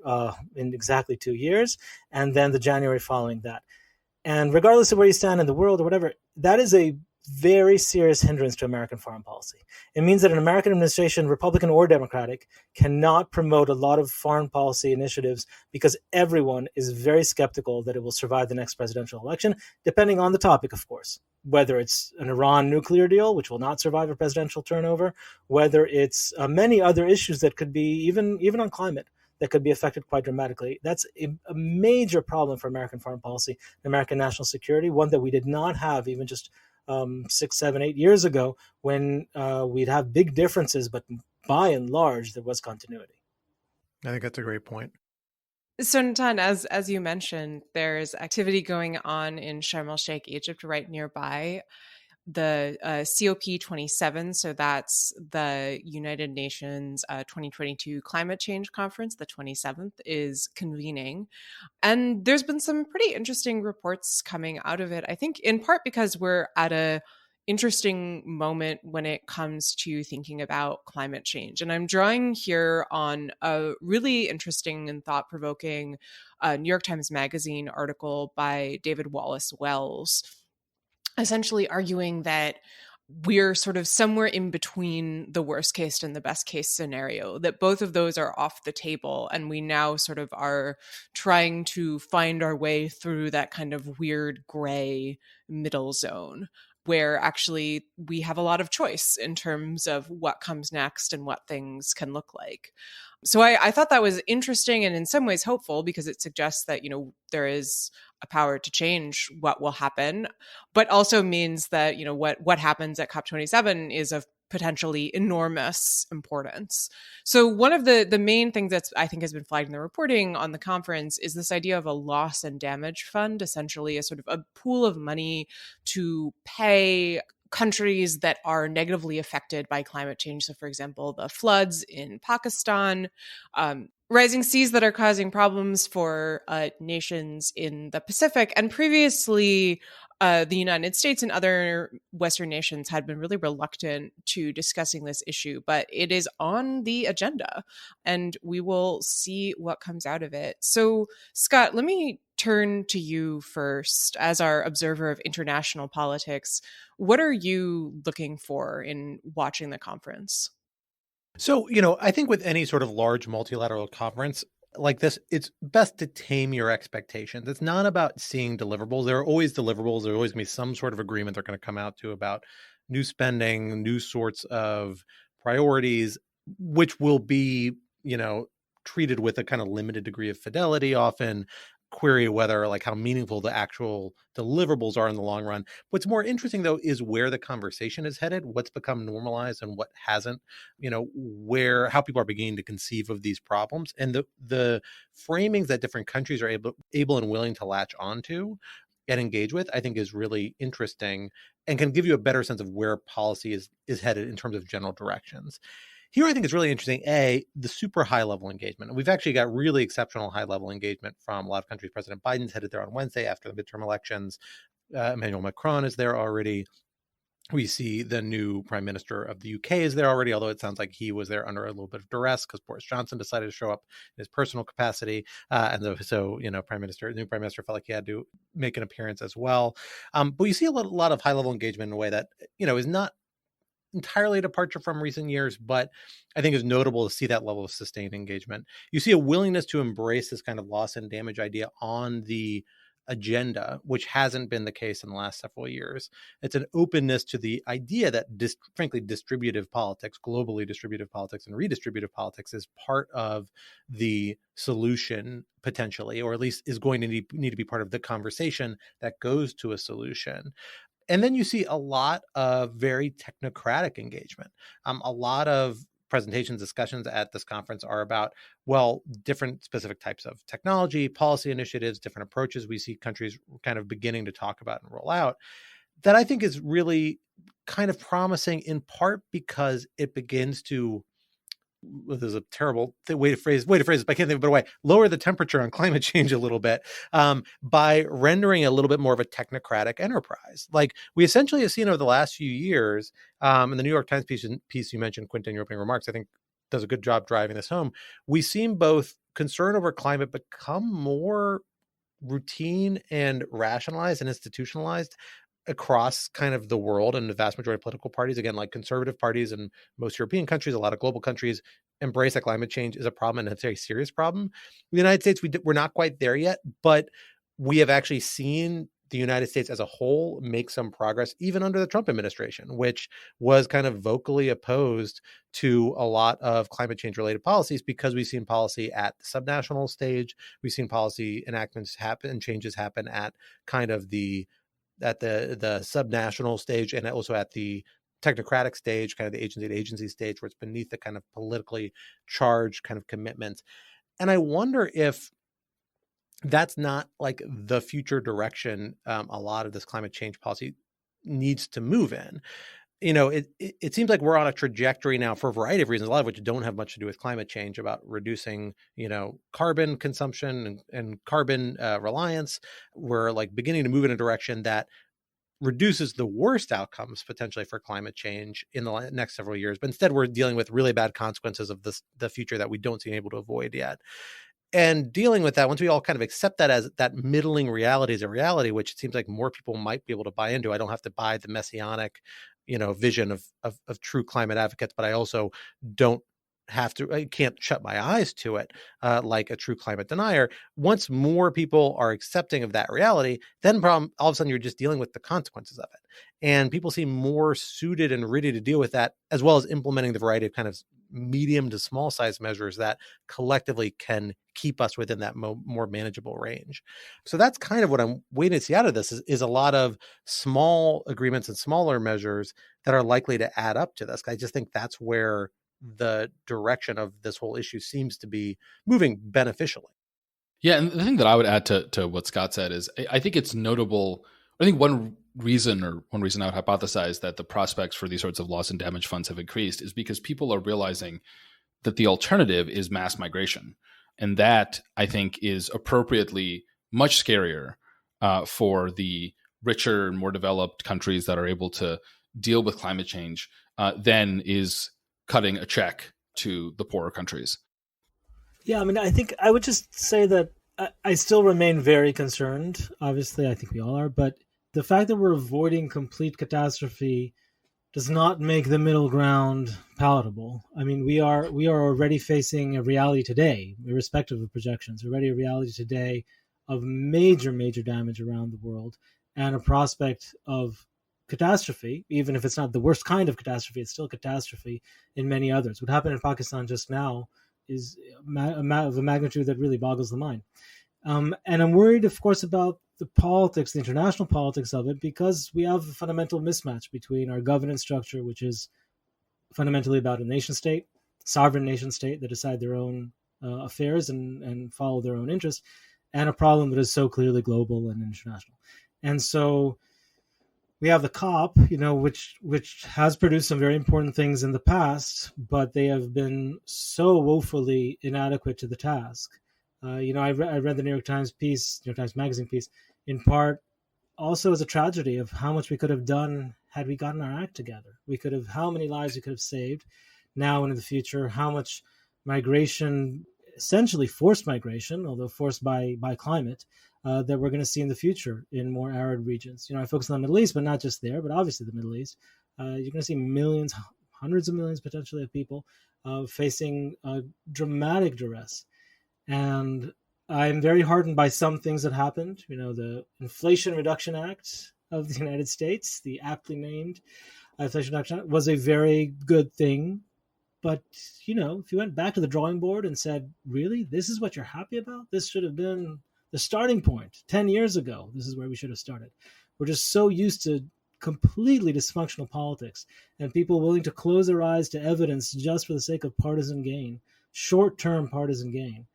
in exactly 2 years, and then the January following that. And regardless of where you stand in the world or whatever, that is a very serious hindrance to American foreign policy. It means that an American administration, Republican or Democratic, cannot promote a lot of foreign policy initiatives because everyone is very skeptical that it will survive the next presidential election, depending on the topic, of course. Whether it's an Iran nuclear deal, which will not survive a presidential turnover, whether it's many other issues that could be even on climate, that could be affected quite dramatically. That's a major problem for American foreign policy, American national security, one that we did not have even just 6, 7, 8 years ago when we'd have big differences, but by and large, there was continuity. I think that's a great point. So, Natan, as you mentioned, there's activity going on in Sharm el-Sheikh, Egypt, right nearby. The COP27, so that's the United Nations 2022 Climate Change Conference, the 27th, is convening. And there's been some pretty interesting reports coming out of it, I think in part because we're at a interesting moment when it comes to thinking about climate change. And I'm drawing here on a really interesting and thought-provoking New York Times Magazine article by David Wallace Wells, essentially arguing that we're sort of somewhere in between the worst case and the best case scenario, that both of those are off the table. And we now sort of are trying to find our way through that kind of weird gray middle zone where actually we have a lot of choice in terms of what comes next and what things can look like. So I thought that was interesting and in some ways hopeful because it suggests that, there is a power to change what will happen, but also means that, what happens at COP27 is of potentially enormous importance. So one of the main things that I think has been flagged in the reporting on the conference is this idea of a loss and damage fund, essentially a sort of a pool of money to pay countries that are negatively affected by climate change. So, for example, the floods in Pakistan, rising seas that are causing problems for nations in the Pacific. And previously, the United States and other Western nations had been really reluctant to discussing this issue, but it is on the agenda and we will see what comes out of it. So, Scott, let me turn to you first as our observer of international politics. What are you looking for in watching the conference? So, I think with any sort of large multilateral conference like this, it's best to tame your expectations. It's not about seeing deliverables. There are always deliverables. There always going to be some sort of agreement they're going to come out to about new spending, new sorts of priorities, which will be, treated with a kind of limited degree of fidelity, often query whether how meaningful the actual deliverables are in the long run. What's more interesting though is where the conversation is headed, what's become normalized and what hasn't, how people are beginning to conceive of these problems, and the framings that different countries are able and willing to latch onto and engage with, I think is really interesting and can give you a better sense of where policy is headed in terms of general directions. Here, I think it's really interesting, the super high-level engagement. And we've actually got really exceptional high-level engagement from a lot of countries. President Biden's headed there on Wednesday after the midterm elections. Emmanuel Macron is there already. We see the new prime minister of the UK is there already, although it sounds like he was there under a little bit of duress because Boris Johnson decided to show up in his personal capacity. So new prime minister felt like he had to make an appearance as well. But you see a lot of high-level engagement in a way that, is not entirely a departure from recent years, but I think is notable to see that level of sustained engagement. You see a willingness to embrace this kind of loss and damage idea on the agenda, which hasn't been the case in the last several years. It's an openness to the idea that, frankly, distributive politics, globally distributive politics and redistributive politics is part of the solution potentially, or at least is going to need to be part of the conversation that goes to a solution. And then you see a lot of very technocratic engagement. A lot of presentations, discussions at this conference are about, different specific types of technology, policy initiatives, different approaches we see countries kind of beginning to talk about and roll out. That I think is really kind of promising, in part because it begins to, there's a terrible way to phrase this, but I can't think of a better way, lower the temperature on climate change a little bit by rendering a little bit more of a technocratic enterprise. Like we essentially have seen over the last few years, in the New York Times piece you mentioned, Quinta, in your opening remarks, I think does a good job driving this home. We've seen both concern over climate become more routine and rationalized and institutionalized across kind of the world, and the vast majority of political parties, again, like conservative parties in most European countries, a lot of global countries, embrace that climate change is a problem, and it's a very serious problem. In the United States, we're not quite there yet, but we have actually seen the United States as a whole make some progress, even under the Trump administration, which was kind of vocally opposed to a lot of climate change related policies, because we've seen policy at the subnational stage. We've seen policy enactments happen and changes happen at kind of the subnational stage, and also at the technocratic stage, kind of the agency stage, where it's beneath the kind of politically charged kind of commitments. And I wonder if that's not like the future direction a lot of this climate change policy needs to move in. It seems like we're on a trajectory now, for a variety of reasons, a lot of which don't have much to do with climate change, about reducing, carbon consumption and carbon reliance. We're like beginning to move in a direction that reduces the worst outcomes potentially for climate change in the next several years. But instead, we're dealing with really bad consequences of the future that we don't seem able to avoid yet. And dealing with that, once we all kind of accept that as that middling reality is a reality, which it seems like more people might be able to buy into. I don't have to buy the messianic vision of true climate advocates, but I also I can't shut my eyes to it like a true climate denier. Once more people are accepting of that reality, then all of a sudden you're just dealing with the consequences of it. And people seem more suited and ready to deal with that, as well as implementing the variety of kind of medium to small size measures that collectively can keep us within that more manageable range. So that's kind of what I'm waiting to see out of this is a lot of small agreements and smaller measures that are likely to add up to this. I just think that's where the direction of this whole issue seems to be moving beneficially. Yeah, and the thing that I would add to what Scott said is I think it's notable. I think one reason I would hypothesize that the prospects for these sorts of loss and damage funds have increased is because people are realizing that the alternative is mass migration. And that, I think, is appropriately much scarier for the richer and more developed countries that are able to deal with climate change then is cutting a check to the poorer countries. Yeah, I mean, I think I would just say that I still remain very concerned. Obviously, I think we all are, but the fact that we're avoiding complete catastrophe does not make the middle ground palatable. I mean, we are already facing a reality today, irrespective of projections, already a reality today of major damage around the world and a prospect of catastrophe, even if it's not the worst kind of catastrophe, it's still catastrophe in many others. What happened in Pakistan just now is of a magnitude that really boggles the mind. And I'm worried, of course, about the politics, the international politics of it, because we have a fundamental mismatch between our governance structure, which is fundamentally about a nation state, sovereign nation state that decide their own affairs and follow their own interests, and a problem that is so clearly global and international. And so we have the COP, which has produced some very important things in the past, but they have been so woefully inadequate to the task. I read the New York Times Magazine piece, in part also as a tragedy of how much we could have done had we gotten our act together. How many lives we could have saved now and in the future, how much migration, essentially forced migration, although forced by climate, that we're going to see in the future in more arid regions. I focus on the Middle East, but not just there, but obviously the Middle East. You're going to see millions, hundreds of millions potentially of people facing dramatic duress. And I'm very heartened by some things that happened. The Inflation Reduction Act of the United States, the aptly named Inflation Reduction Act, was a very good thing. But, if you went back to the drawing board and said, really, this is what you're happy about? This should have been the starting point 10 years ago. This is where we should have started. We're just so used to completely dysfunctional politics and people willing to close their eyes to evidence just for the sake of partisan gain, short-term partisan gain,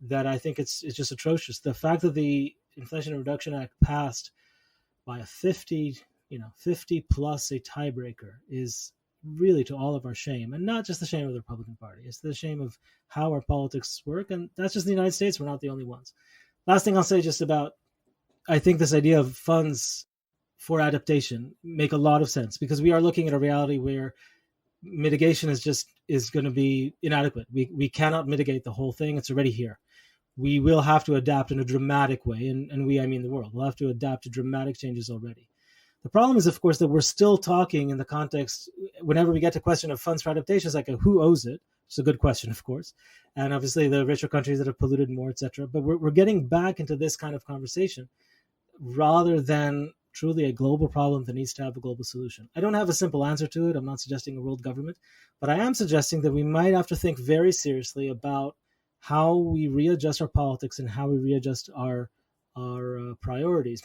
that I think it's just atrocious. The fact that the Inflation Reduction Act passed by a 50 plus a tiebreaker is really to all of our shame, and not just the shame of the Republican Party. It's the shame of how our politics work, and that's just the United States. We're not the only ones. Last thing I'll say just about, I think this idea of funds for adaptation make a lot of sense, because we are looking at a reality where mitigation is going to be inadequate. We cannot mitigate the whole thing. It's already here. We will have to adapt in a dramatic way, and I mean the world. We'll have to adapt to dramatic changes already. The problem is, of course, that we're still talking in the context, whenever we get to question of funds for adaptation, it's like who owes it? It's a good question, of course. And obviously the richer countries that have polluted more, et cetera. But we're getting back into this kind of conversation rather than truly a global problem that needs to have a global solution. I don't have a simple answer to it. I'm not suggesting a world government, but I am suggesting that we might have to think very seriously about how we readjust our politics and how we readjust our priorities.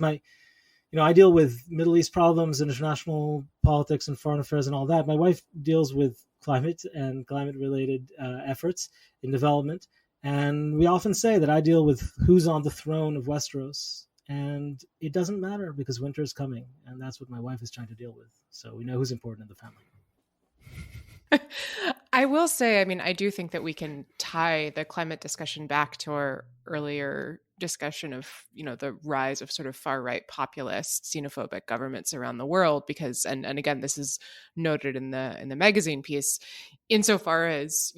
I deal with Middle East problems, international politics and foreign affairs and all that. My wife deals with climate and climate-related efforts in development. And we often say that I deal with who's on the throne of Westeros. And it doesn't matter because winter is coming. And that's what my wife is trying to deal with. So we know who's important in the family. I will say, I do think that we can tie the climate discussion back to our earlier discussion of, the rise of sort of far-right populist, xenophobic governments around the world, because, and again, this is noted in the magazine piece, insofar as,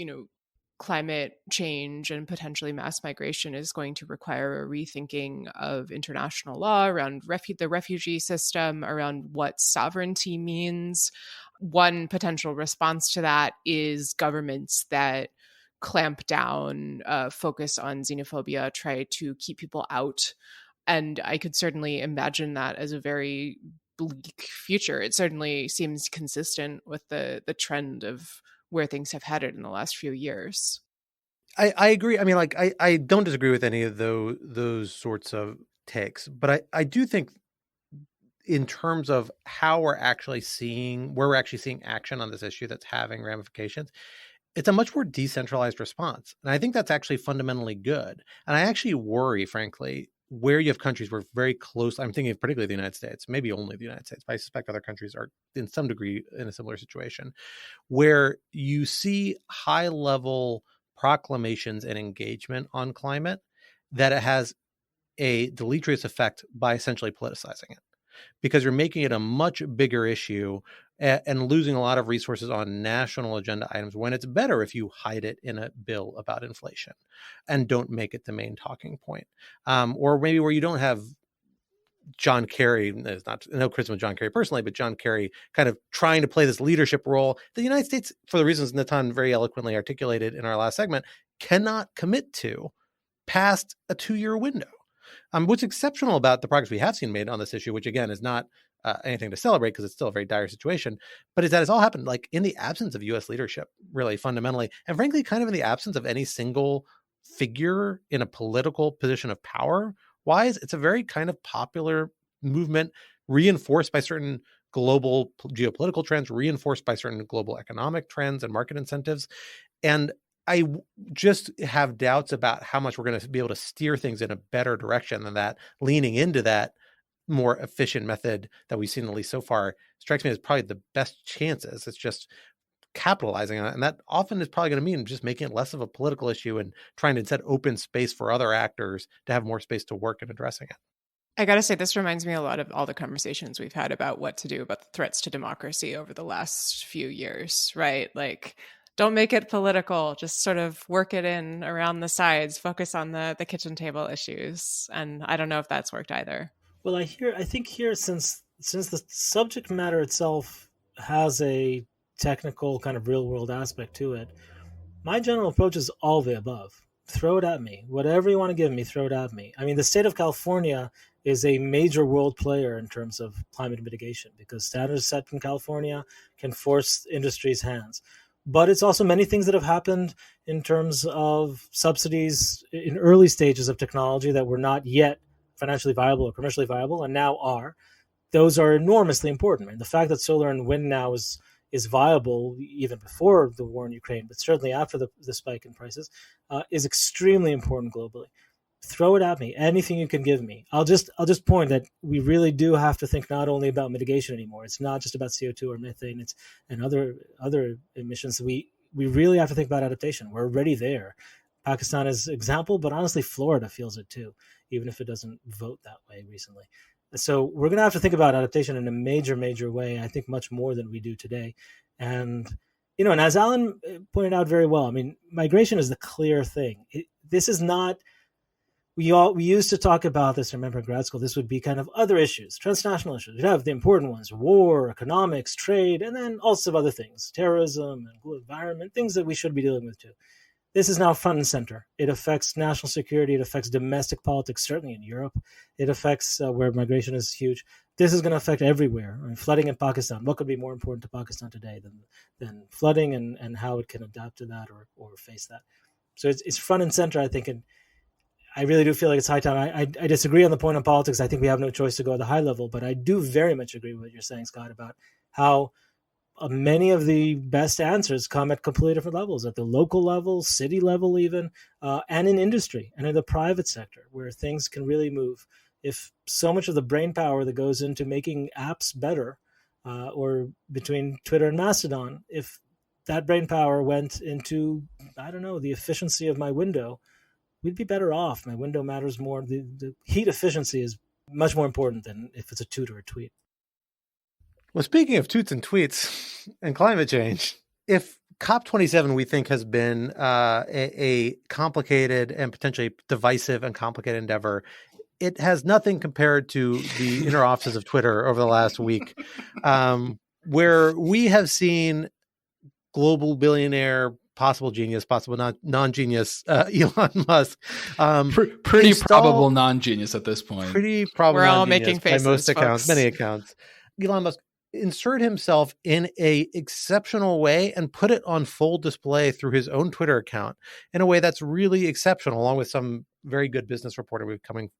climate change and potentially mass migration is going to require a rethinking of international law around the refugee system, around what sovereignty means. One potential response to that is governments that clamp down, focus on xenophobia, try to keep people out. And I could certainly imagine that as a very bleak future. It certainly seems consistent with the trend of where things have headed in the last few years. I agree. I don't disagree with any of those sorts of takes, but I do think in terms of how we're actually seeing action on this issue that's having ramifications, it's a much more decentralized response. And I think that's actually fundamentally good. And I actually worry, frankly, where you have countries where very close, I'm thinking of particularly the United States, maybe only the United States, but I suspect other countries are in some degree in a similar situation, where you see high level proclamations and engagement on climate that it has a deleterious effect by essentially politicizing it. because you're making it a much bigger issue and losing a lot of resources on national agenda items when it's better if you hide it in a bill about inflation and don't make it the main talking point. Or maybe where you don't have John Kerry, there's no criticism of John Kerry personally, but John Kerry kind of trying to play this leadership role. The United States, for the reasons Natan very eloquently articulated in our last segment, cannot commit to past a 2-year window. What's exceptional about the progress we have seen made on this issue, which again is not anything to celebrate because it's still a very dire situation, but is that it's all happened like in the absence of U.S. leadership, really fundamentally, and frankly, kind of in the absence of any single figure in a political position of power. Why is it's a very kind of popular movement reinforced by certain global geopolitical trends, reinforced by certain global economic trends and market incentives. And I just have doubts about how much we're going to be able to steer things in a better direction than that, leaning into that more efficient method that we've seen at least so far strikes me as probably the best chances. It's just capitalizing on it. And that often is probably going to mean just making it less of a political issue and trying to instead open space for other actors to have more space to work in addressing it. I got to say, this reminds me a lot of all the conversations we've had about what to do about the threats to democracy over the last few years, right? Like, don't make it political, just sort of work it in around the sides, focus on the kitchen table issues. And I don't know if that's worked either. Well, I think here, since the subject matter itself has a technical kind of real world aspect to it, my general approach is all the above. Throw it at me. Whatever you want to give me, throw it at me. I mean, the state of California is a major world player in terms of climate mitigation because standards set in California can force industry's hands. But it's also many things that have happened in terms of subsidies in early stages of technology that were not yet financially viable or commercially viable and now are. Those are enormously important. I mean, the fact that solar and wind now is viable even before the war in Ukraine, but certainly after the spike in prices, is extremely important globally. Throw it at me. Anything you can give me. I'll just point that we really do have to think not only about mitigation anymore. It's not just about CO2 or methane and other emissions. We really have to think about adaptation. We're already there. Pakistan is example, but honestly, Florida feels it too, even if it doesn't vote that way recently. So we're going to have to think about adaptation in a major, major way, I think much more than we do today. And, and as Alan pointed out very well, I mean, migration is the clear thing. This is not, we used to talk about this, I remember in grad school, this would be kind of other issues, transnational issues. We'd have the important ones, war, economics, trade, and then all sorts of other things, terrorism and global environment, things that we should be dealing with too. This is now front and center. It affects national security. It affects domestic politics, certainly in Europe. It affects where migration is huge. This is going to affect everywhere. I mean, flooding in Pakistan. What could be more important to Pakistan today than flooding and how it can adapt to that or face that? So it's front and center, I think. And I really do feel like it's high time. I disagree on the point on politics. I think we have no choice to go at the high level. But I do very much agree with what you're saying, Scott, about how many of the best answers come at completely different levels, at the local level, city level even, and in industry and in the private sector where things can really move. If so much of the brain power that goes into making apps better or between Twitter and Mastodon, if that brain power went into, I don't know, the efficiency of my window, we'd be better off. My window matters more. The heat efficiency is much more important than if it's a tweet or a tweet. Well, speaking of toots and tweets and climate change, if COP27 we think has been a complicated and potentially divisive and complicated endeavor, it has nothing compared to the inner offices of Twitter over the last week, where we have seen global billionaire, possible genius, possible non-genius, Elon Musk. Pretty probable non-genius at this point. Pretty probable. We're all making faces by most accounts, folks. many accounts. Elon Musk insert himself in a exceptional way and put it on full display through his own Twitter account in a way that's really exceptional, along with some very good business reporting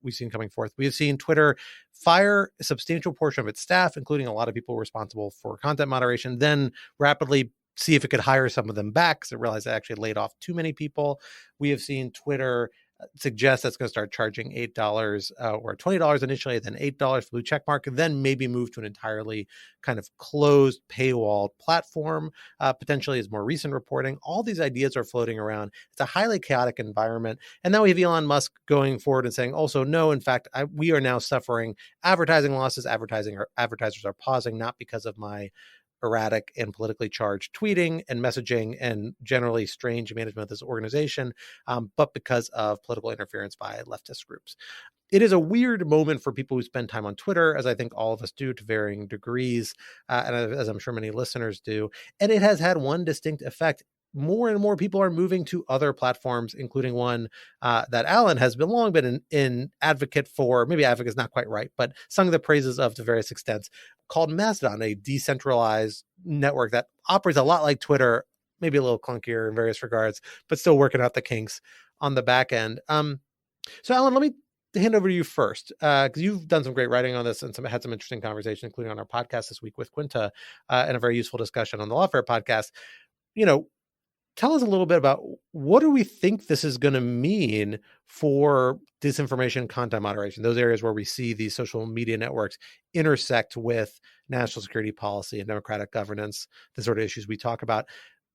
we've seen coming forth. We have seen Twitter fire a substantial portion of its staff, including a lot of people responsible for content moderation, then rapidly see if it could hire some of them back because it realized it actually laid off too many people. We have seen Twitter suggests that's going to start charging $8 or $20 initially, then $8 for blue checkmark, then maybe move to an entirely kind of closed paywall platform, potentially as more recent reporting. All these ideas are floating around. It's a highly chaotic environment. And now we have Elon Musk going forward and saying also, no, in fact, we are now suffering advertising losses. Advertisers are pausing, not because of my erratic and politically charged tweeting and messaging and generally strange management of this organization, but because of political interference by leftist groups. It is a weird moment for people who spend time on Twitter, as I think all of us do to varying degrees, and as I'm sure many listeners do. And it has had one distinct effect. More and more people are moving to other platforms, including one that Alan has long been an advocate for. Maybe advocate is not quite right, but sung the praises of to various extents, called Mastodon, a decentralized network that operates a lot like Twitter, maybe a little clunkier in various regards, but still working out the kinks on the back end. So Alan, let me hand over to you first, because you've done some great writing on this and had some interesting conversation, including on our podcast this week with Quinta, and a very useful discussion on the Lawfare podcast. Tell us a little bit about what do we think this is going to mean for disinformation, content moderation, those areas where we see these social media networks intersect with national security policy and democratic governance, the sort of issues we talk about,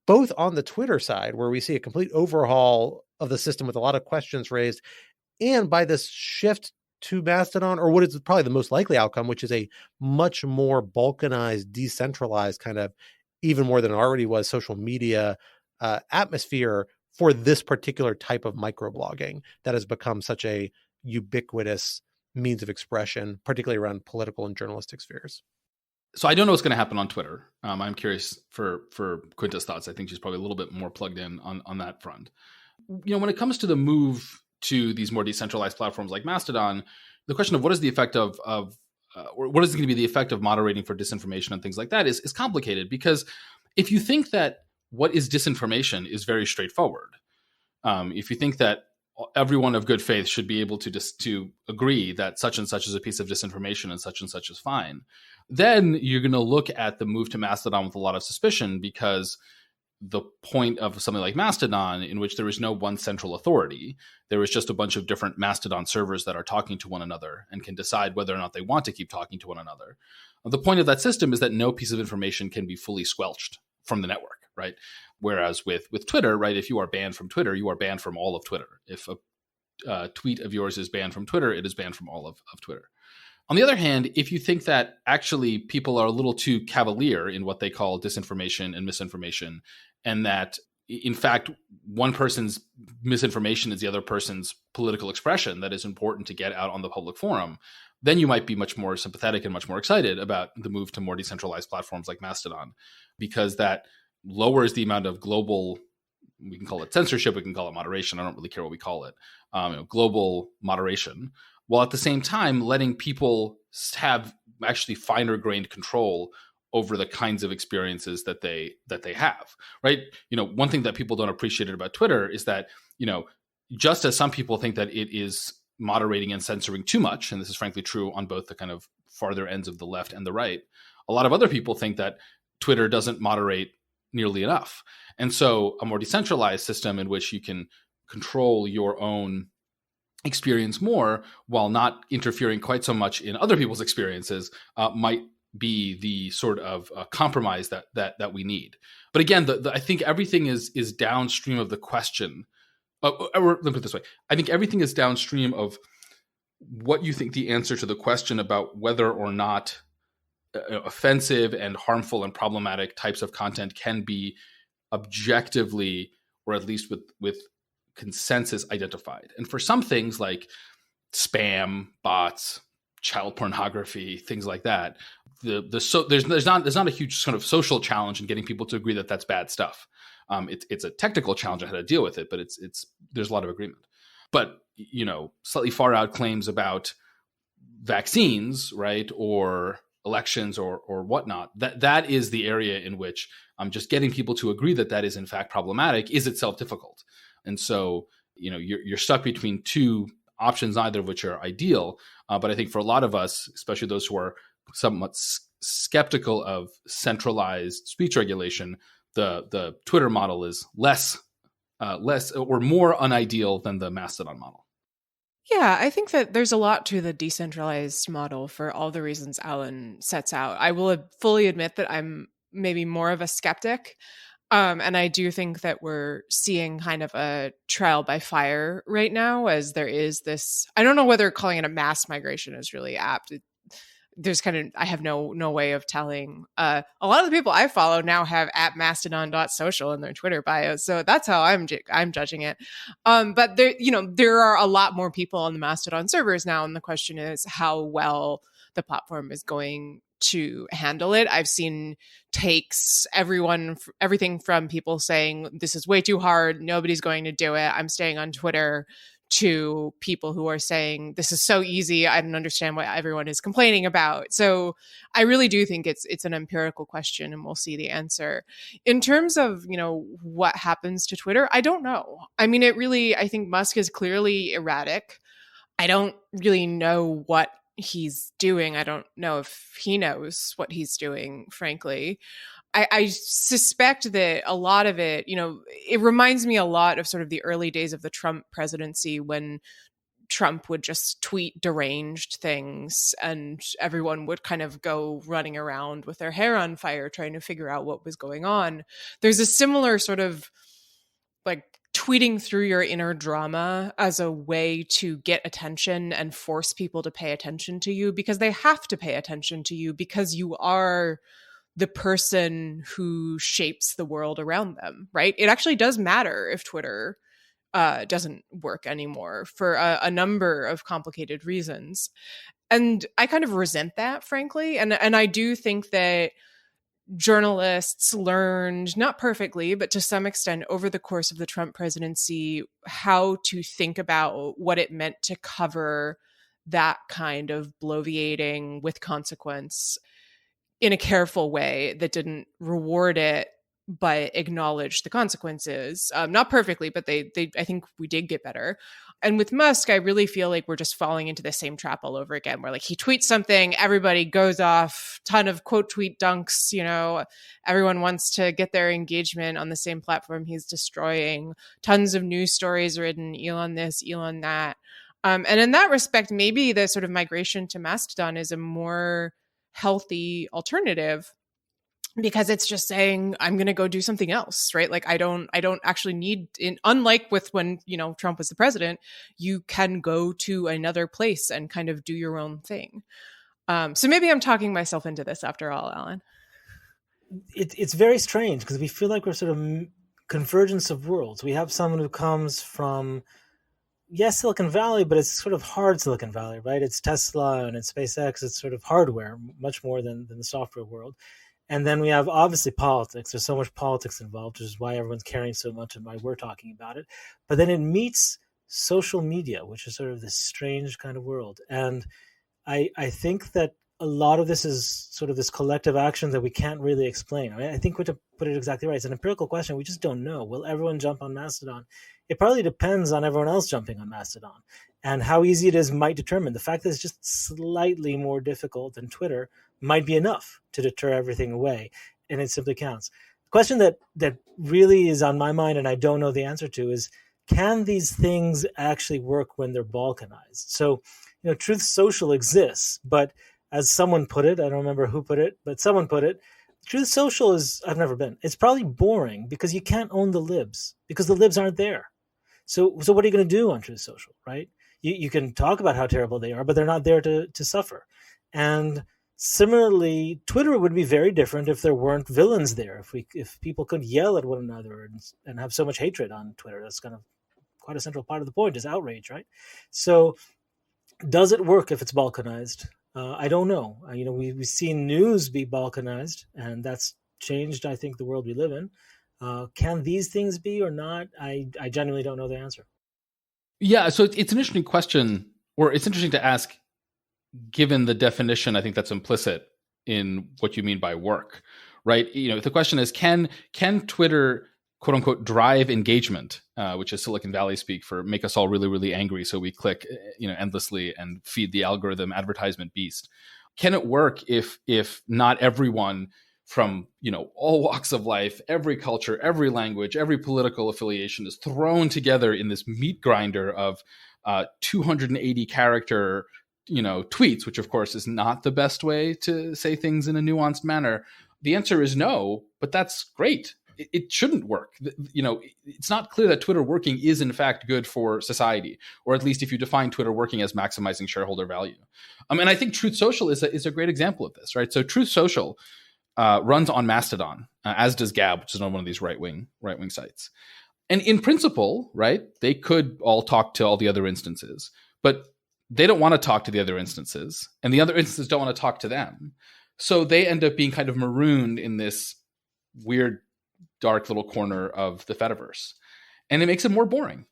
both on the Twitter side, where we see a complete overhaul of the system with a lot of questions raised, and by this shift to Mastodon, or what is probably the most likely outcome, which is a much more balkanized, decentralized kind of, even more than it already was, social media atmosphere for this particular type of microblogging that has become such a ubiquitous means of expression, particularly around political and journalistic spheres. So I don't know what's going to happen on Twitter. I'm curious for Quinta's thoughts. I think she's probably a little bit more plugged in on that front. When it comes to the move to these more decentralized platforms like Mastodon, the question of what is the effect of or what is going to be the effect of moderating for disinformation and things like that is complicated, because if you think that what is disinformation is very straightforward. If you think that everyone of good faith should be able to agree that such and such is a piece of disinformation and such is fine, then you're going to look at the move to Mastodon with a lot of suspicion, because the point of something like Mastodon, in which there is no one central authority, there is just a bunch of different Mastodon servers that are talking to one another and can decide whether or not they want to keep talking to one another. The point of that system is that no piece of information can be fully squelched from the network, right? Whereas with Twitter, right, if you are banned from Twitter, you are banned from all of Twitter. If a tweet of yours is banned from Twitter, it is banned from all of Twitter. On the other hand, if you think that actually people are a little too cavalier in what they call disinformation and misinformation, and that in fact one person's misinformation is the other person's political expression that is important to get out on the public forum, then you might be much more sympathetic and much more excited about the move to more decentralized platforms like Mastodon, because that lowers the amount of global, we can call it censorship, we can call it moderation, I don't really care what we call it, global moderation, while at the same time letting people have actually finer grained control over the kinds of experiences that they have, right? One thing that people don't appreciate about Twitter is that, just as some people think that it is moderating and censoring too much, and this is frankly true on both the kind of farther ends of the left and the right, a lot of other people think that Twitter doesn't moderate nearly enough. And so a more decentralized system in which you can control your own experience more while not interfering quite so much in other people's experiences might be the sort of compromise that we need. But again, I think everything is downstream of the question. Or let me put it this way. I think everything is downstream of what you think the answer to the question about whether or not offensive and harmful and problematic types of content can be objectively, or at least with consensus, identified. And for some things like spam, bots, child pornography, things like that, there's not a huge sort of social challenge in getting people to agree that that's bad stuff. It's a technical challenge on how to deal with it, but there's a lot of agreement. But slightly far out claims about vaccines, right, or elections or whatnot, that is the area in which just getting people to agree that is in fact problematic is itself difficult. And so you're stuck between two options, neither of which are ideal. But I think for a lot of us, especially those who are somewhat skeptical of centralized speech regulation, the Twitter model is less less or more unideal than the Mastodon model? Yeah, I think that there's a lot to the decentralized model for all the reasons Alan sets out. I will fully admit that I'm maybe more of a skeptic. And I do think that we're seeing kind of a trial by fire right now, as there is this, I don't know whether calling it a mass migration is really apt. There's kind of, I have no way of telling. A lot of the people I follow now have at mastodon.social in their Twitter bios, so that's how I'm judging it. But there are a lot more people on the Mastodon servers now, and the question is how well the platform is going to handle it. I've seen takes, everything from people saying this is way too hard, nobody's going to do it, I'm staying on Twitter, to people who are saying this is so easy, I don't understand what everyone is complaining about. So I really do think it's an empirical question, and we'll see the answer. In terms of, what happens to Twitter, I don't know. I mean, I think Musk is clearly erratic. I don't really know what he's doing. I don't know if he knows what he's doing, frankly. I suspect that a lot of it, it reminds me a lot of sort of the early days of the Trump presidency, when Trump would just tweet deranged things and everyone would kind of go running around with their hair on fire trying to figure out what was going on. There's a similar sort of like tweeting through your inner drama as a way to get attention and force people to pay attention to you, because they have to pay attention to you because you are the person who shapes the world around them, right? It actually does matter if Twitter doesn't work anymore for a number of complicated reasons. And I kind of resent that, frankly. And I do think that journalists learned, not perfectly, but to some extent over the course of the Trump presidency, how to think about what it meant to cover that kind of bloviating with consequence in a careful way that didn't reward it but acknowledged the consequences. Not perfectly, but I think we did get better. And with Musk, I really feel like we're just falling into the same trap all over again, where like he tweets something, everybody goes off, ton of quote tweet dunks, everyone wants to get their engagement on the same platform he's destroying, tons of news stories written, Elon this, Elon that. And in that respect, maybe the sort of migration to Mastodon is a more healthy alternative, because it's just saying I'm going to go do something else, right? Like I don't actually need, unlike with when Trump was the president, you can go to another place and kind of do your own thing. So maybe I'm talking myself into this after all, Alan. It's very strange because we feel like we're sort of convergence of worlds. We have someone who comes from, yes, Silicon Valley, but it's sort of hard Silicon Valley, right? It's Tesla and it's SpaceX. It's sort of hardware, much more than the software world. And then we have obviously politics. There's so much politics involved, which is why everyone's caring so much and why we're talking about it. But then it meets social media, which is sort of this strange kind of world. And I think that a lot of this is sort of this collective action that we can't really explain. I think to put it exactly right, it's an empirical question. We just don't know. Will everyone jump on Mastodon? It probably depends on everyone else jumping on Mastodon, and how easy it is might determine. The fact that it's just slightly more difficult than Twitter might be enough to deter everything away, and it simply counts. The question that really is on my mind, and I don't know the answer to, is can these things actually work when they're balkanized? So, Truth Social exists, but as someone put it, I don't remember who put it, but someone put it, Truth Social is, I've never been, it's probably boring because you can't own the libs because the libs aren't there. So what are you going to do on Truth Social, right? You can talk about how terrible they are, but they're not there to suffer. And similarly, Twitter would be very different if there weren't villains there. If people could yell at one another and have so much hatred on Twitter, that's kind of quite a central part of the point, is outrage, right? So does it work if it's balkanized? I don't know. We've seen news be balkanized, and that's changed, I think, the world we live in. Can these things be or not? I genuinely don't know the answer. Yeah, so it's an interesting question, or it's interesting to ask, given the definition, I think that's implicit in what you mean by work, right? The question is, can Twitter, quote unquote, drive engagement, which is Silicon Valley speak for make us all really, really angry so we click, endlessly and feed the algorithm advertisement beast? Can it work if not everyone from, all walks of life, every culture, every language, every political affiliation is thrown together in this meat grinder of 280 character, tweets, which of course is not the best way to say things in a nuanced manner. The answer is no, but that's great. It shouldn't work. It's not clear that Twitter working is in fact good for society, or at least if you define Twitter working as maximizing shareholder value. And I think Truth Social is a great example of this, right? So Truth Social runs on Mastodon, as does Gab, which is on one of these right-wing sites. And in principle, right, they could all talk to all the other instances, but they don't want to talk to the other instances, and the other instances don't want to talk to them. So they end up being kind of marooned in this weird, dark little corner of the Fediverse. And it makes it more boring.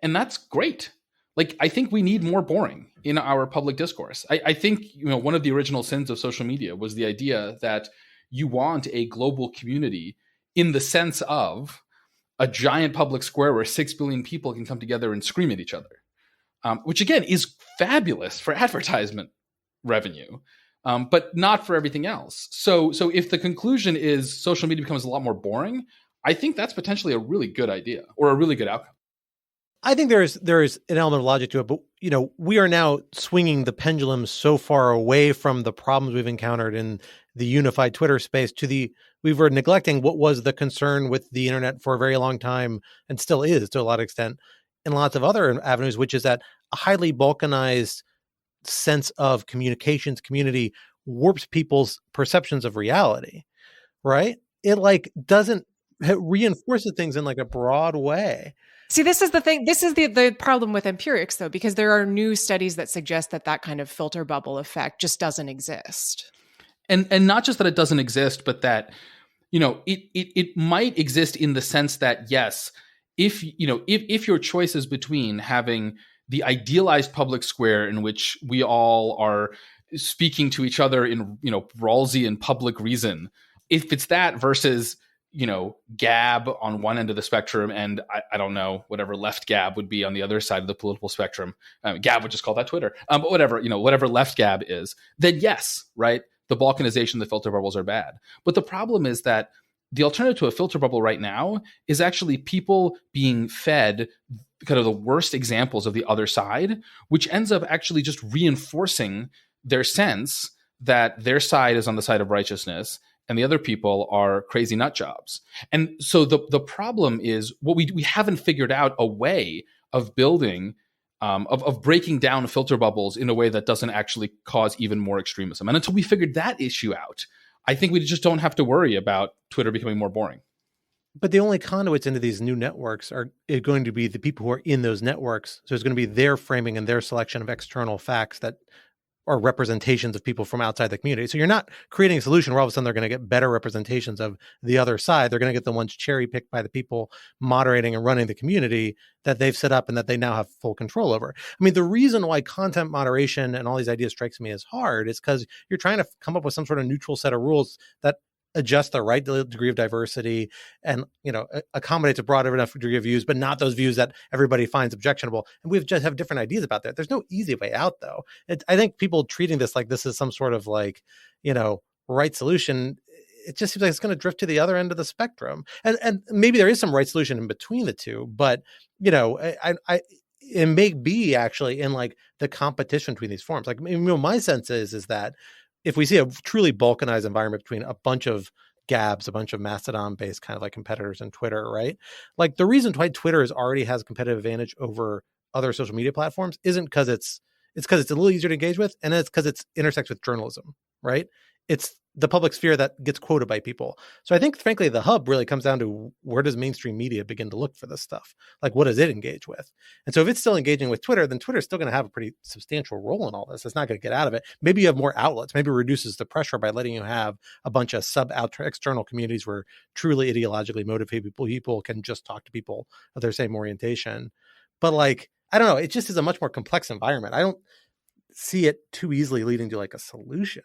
And that's great. Like, I think we need more boring in our public discourse. I think, one of the original sins of social media was the idea that you want a global community in the sense of a giant public square where 6 billion people can come together and scream at each other. Which again is fabulous for advertisement revenue, but not for everything else. So if the conclusion is social media becomes a lot more boring, I think that's potentially a really good idea or a really good outcome. I think there is an element of logic to it, but we are now swinging the pendulum so far away from the problems we've encountered in the unified Twitter space we were neglecting what was the concern with the internet for a very long time, and still is to a lot of extent, in lots of other avenues, which is that a highly balkanized sense of community warps people's perceptions of reality, right? It doesn't reinforces things in a broad way. See, this is the thing. This is the problem with empirics, though, because there are new studies that suggest that kind of filter bubble effect just doesn't exist. And not just that it doesn't exist, but that, it might exist in the sense that, yes, if your choice is between having the idealized public square in which we all are speaking to each other in, Rawlsian public reason, if it's that versus, Gab on one end of the spectrum and I don't know, whatever left Gab would be on the other side of the political spectrum, Gab would just call that Twitter, but whatever left Gab is, then yes, right? The balkanization, the filter bubbles are bad. But the problem is that the alternative to a filter bubble right now is actually people being fed kind of the worst examples of the other side, which ends up actually just reinforcing their sense that their side is on the side of righteousness and the other people are crazy nut jobs. And so the problem is what we haven't figured out a way of building, of breaking down filter bubbles in a way that doesn't actually cause even more extremism. And until we figured that issue out, I think we just don't have to worry about Twitter becoming more boring. But the only conduits into these new networks are going to be the people who are in those networks. So it's going to be their framing and their selection of external facts that are representations of people from outside the community. So you're not creating a solution where all of a sudden they're going to get better representations of the other side. They're going to get the ones cherry picked by the people moderating and running the community that they've set up and that they now have full control over. I mean, the reason why content moderation and all these ideas strikes me as hard is because you're trying to come up with some sort of neutral set of rules that adjust the right degree of diversity and, accommodates a broad enough degree of views, but not those views that everybody finds objectionable. And we just have different ideas about that. There's no easy way out, though. I think people treating this like this is some sort of right solution, it just seems like it's going to drift to the other end of the spectrum. And maybe there is some right solution in between the two, but, it may be actually in the competition between these forms. My sense is that if we see a truly balkanized environment between a bunch of Gabs, a bunch of Mastodon-based kind of competitors in Twitter, right? The reason why Twitter already has a competitive advantage over other social media platforms isn't because it's because it's a little easier to engage with, and it's because it intersects with journalism, right? It's the public sphere that gets quoted by people. So I think, frankly, the hub really comes down to where does mainstream media begin to look for this stuff? What does it engage with? And so if it's still engaging with Twitter, then Twitter's still going to have a pretty substantial role in all this. It's not going to get out of it. Maybe you have more outlets. Maybe it reduces the pressure by letting you have a bunch of external communities where truly ideologically motivated people can just talk to people of their same orientation. But I don't know. It just is a much more complex environment. I don't see it too easily leading to a solution.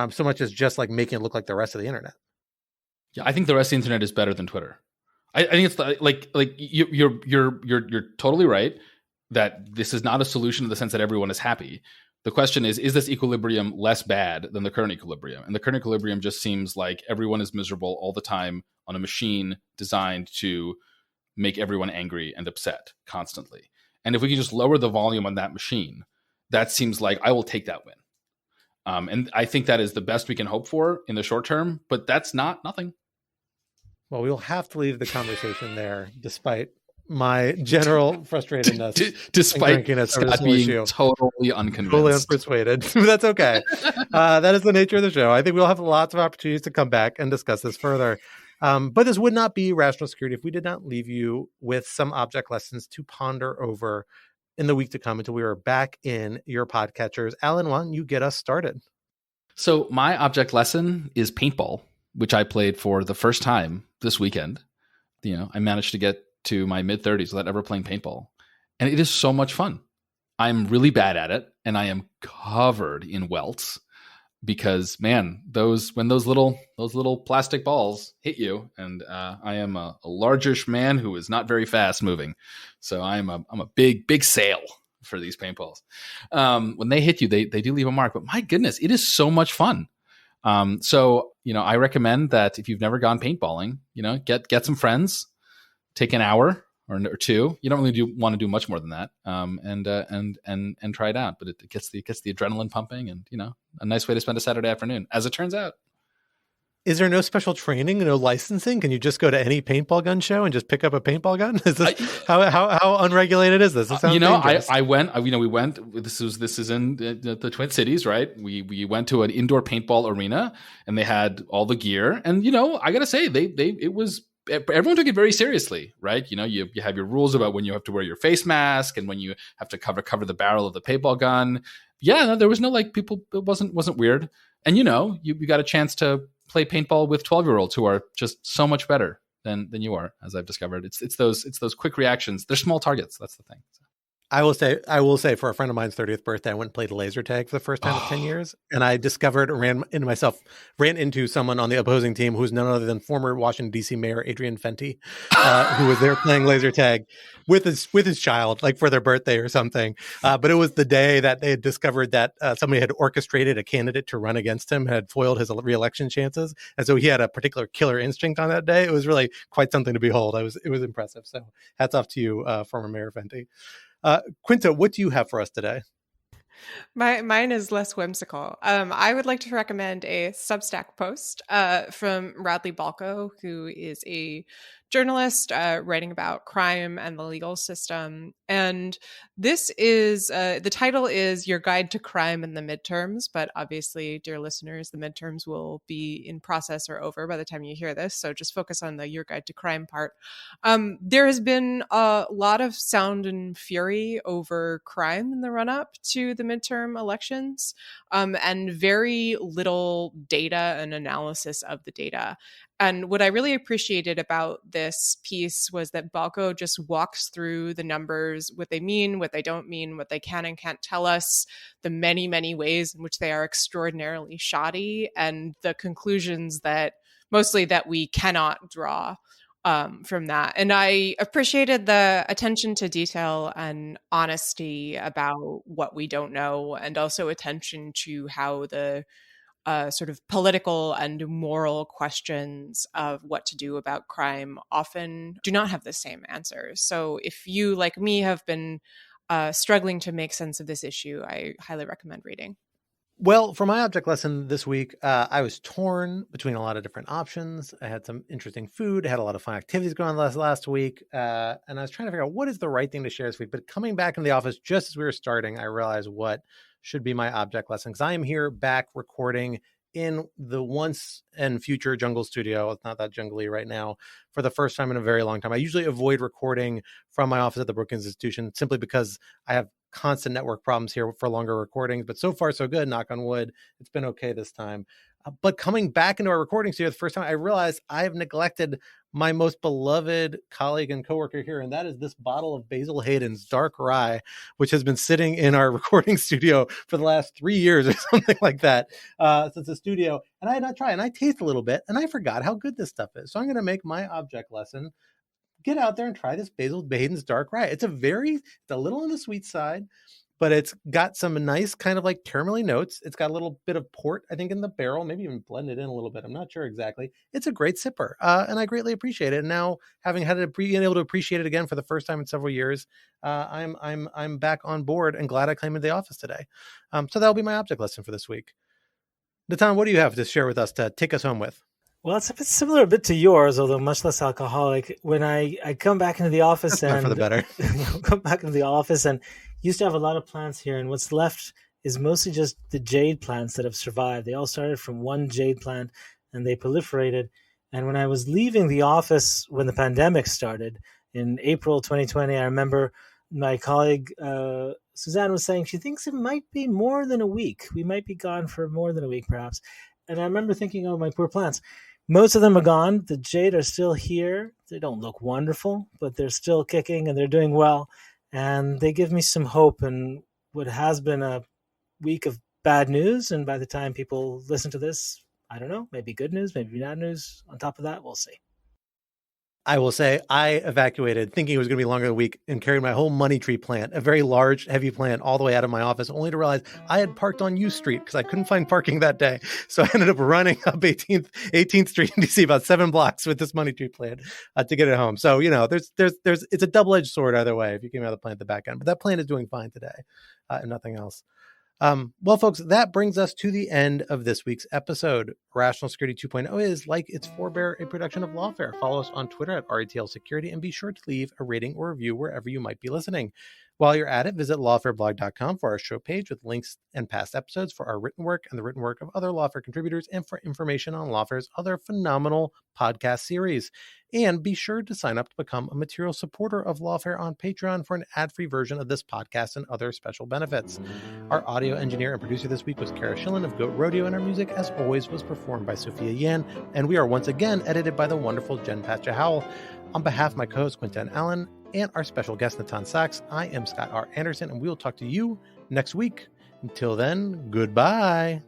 So much as just making it look like the rest of the internet. Yeah, I think the rest of the internet is better than Twitter. I think it's you're totally right that this is not a solution in the sense that everyone is happy, The question is this equilibrium less bad than the current equilibrium? And the current equilibrium just seems like everyone is miserable all the time on a machine designed to make everyone angry and upset constantly. And if we can just lower the volume on that machine, that seems like I will take that win. And I think that is the best we can hope for in the short term, but that's not nothing. Well, we will have to leave the conversation there, despite my general frustratedness. Despite Scott being issue. Totally unconvinced. Totally unpersuaded. That's okay. That is the nature of the show. I think we'll have lots of opportunities to come back and discuss this further. But this would not be Rational Security if we did not leave you with some object lessons to ponder over in the week to come until we are back in your podcatchers. Alan, why don't you get us started? So my object lesson is paintball, which I played for the first time this weekend. I managed to get to my mid-30s without ever playing paintball. And it is so much fun. I'm really bad at it, and I am covered in welts because, man, when those little plastic balls hit you, and I am a largish man who is not very fast moving. So I'm a big sail for these paintballs. When they hit you, they do leave a mark. But my goodness, it is so much fun. So I recommend that if you've never gone paintballing, get some friends, take an hour or two. You don't really want to do much more than that, and try it out. But it gets the adrenaline pumping, and a nice way to spend a Saturday afternoon, as it turns out. Is there no special training, no licensing? Can you just go to any paintball gun show and just pick up a paintball gun? Is this how unregulated is this? It sounds dangerous. We went. This is in the Twin Cities, right? We went to an indoor paintball arena, and they had all the gear. And I gotta say, everyone took it very seriously, right? You have your rules about when you have to wear your face mask and when you have to cover the barrel of the paintball gun. Yeah, no, there was no people. It wasn't weird. And you got a chance to play paintball with 12-year-olds who are just so much better than you are, as I've discovered. It's those quick reactions. They're small targets. That's the thing. I will say for a friend of mine's 30th birthday, I went and played laser tag for the first time in 10 years. And I discovered, ran into someone on the opposing team who's none other than former Washington, D.C. Mayor Adrian Fenty, who was there playing laser tag with his child, like for their birthday or something. But it was the day that they had discovered that somebody had orchestrated a candidate to run against him, had foiled his re-election chances. And so he had a particular killer instinct on that day. It was really quite something to behold. It was impressive. So hats off to you, former Mayor Fenty. Quinta, what do you have for us today? Mine is less whimsical. I would like to recommend a Substack post from Radley Balko, who is a journalist writing about crime and the legal system. And this is, the title is Your Guide to Crime in the Midterms, but obviously, dear listeners, the midterms will be in process or over by the time you hear this. So just focus on the Your Guide to Crime part. There has been a lot of sound and fury over crime in the run-up to the midterm elections, and very little data and analysis of the data. And what I really appreciated about this piece was that Balko just walks through the numbers, what they mean, what they don't mean, what they can and can't tell us, the many, many ways in which they are extraordinarily shoddy, and the conclusions that we cannot draw from that. And I appreciated the attention to detail and honesty about what we don't know, and also attention to how the sort of political and moral questions of what to do about crime often do not have the same answers. So if you, like me, have been struggling to make sense of this issue, I highly recommend reading. Well, for my object lesson this week, I was torn between a lot of different options. I had some interesting food, I had a lot of fun activities going on last week, and I was trying to figure out what is the right thing to share this week. But coming back in the office just as we were starting, I realized what should be my object lesson, because I am here back recording in the once and future jungle studio. It's not that jungly right now, for the first time in a very long time. I usually avoid recording from my office at the Brookings Institution simply because I have constant network problems here for longer recordings, but so far so good, knock on wood. It's been okay this time. But coming back into our recording studio the first time, I realized I have neglected my most beloved colleague and coworker here, and that is this bottle of Basil Hayden's Dark Rye, which has been sitting in our recording studio for the last 3 years or something like that, since the studio. And I had not tried, and I taste a little bit, and I forgot how good this stuff is. So I'm going to make my object lesson. Get out there and try this Basil Hayden's Dark Rye. It's a little on the sweet side, but it's got some nice kind of like caramelly notes. It's got a little bit of port, I think, in the barrel, maybe even blended in a little bit. I'm not sure exactly. It's a great sipper, and I greatly appreciate it. And now, having been able to appreciate it again for the first time in several years, I'm back on board and glad I came into the office today. So that'll be my object lesson for this week. Natan, what do you have to share with us to take us home with? Well, it's a bit similar to yours, although much less alcoholic. When I come back into the office That's not for the better. come back into the office and used to have a lot of plants here, and what's left is mostly just the jade plants that have survived. They all started from one jade plant and they proliferated. And when I was leaving the office when the pandemic started in April 2020, I remember my colleague Suzanne was saying she thinks it might be more than a week. We might be gone for more than a week, perhaps. And I remember thinking, oh, my poor plants. Most of them are gone. The jade are still here. They don't look wonderful, but they're still kicking and they're doing well. And they give me some hope in what has been a week of bad news. And by the time people listen to this, I don't know, maybe good news, maybe bad news. On top of that, we'll see. I will say I evacuated thinking it was going to be longer than a week and carried my whole money tree plant, a very large, heavy plant, all the way out of my office, only to realize I had parked on U Street because I couldn't find parking that day. So I ended up running up 18th Street in DC, about 7 blocks with this money tree plant to get it home. So, there's it's a double-edged sword either way if you came out of the plant at the back end. But that plant is doing fine today, and nothing else. Well, folks, that brings us to the end of this week's episode. Rational Security 2.0 is, like its forebear, a production of Lawfare. Follow us on Twitter at RETL Security and be sure to leave a rating or review wherever you might be listening. While you're at it, visit lawfareblog.com for our show page with links and past episodes for our written work and the written work of other Lawfare contributors and for information on Lawfare's other phenomenal podcast series. And be sure to sign up to become a material supporter of Lawfare on Patreon for an ad-free version of this podcast and other special benefits. Our audio engineer and producer this week was Kara Schillen of Goat Rodeo, and our music, as always, was performed by Sophia Yan. And we are once again edited by the wonderful Jen Patcha Howell. On behalf of my co-host Quinton Allen and our special guest Natan Sachs, I am Scott R. Anderson, and we will talk to you next week. Until then, goodbye.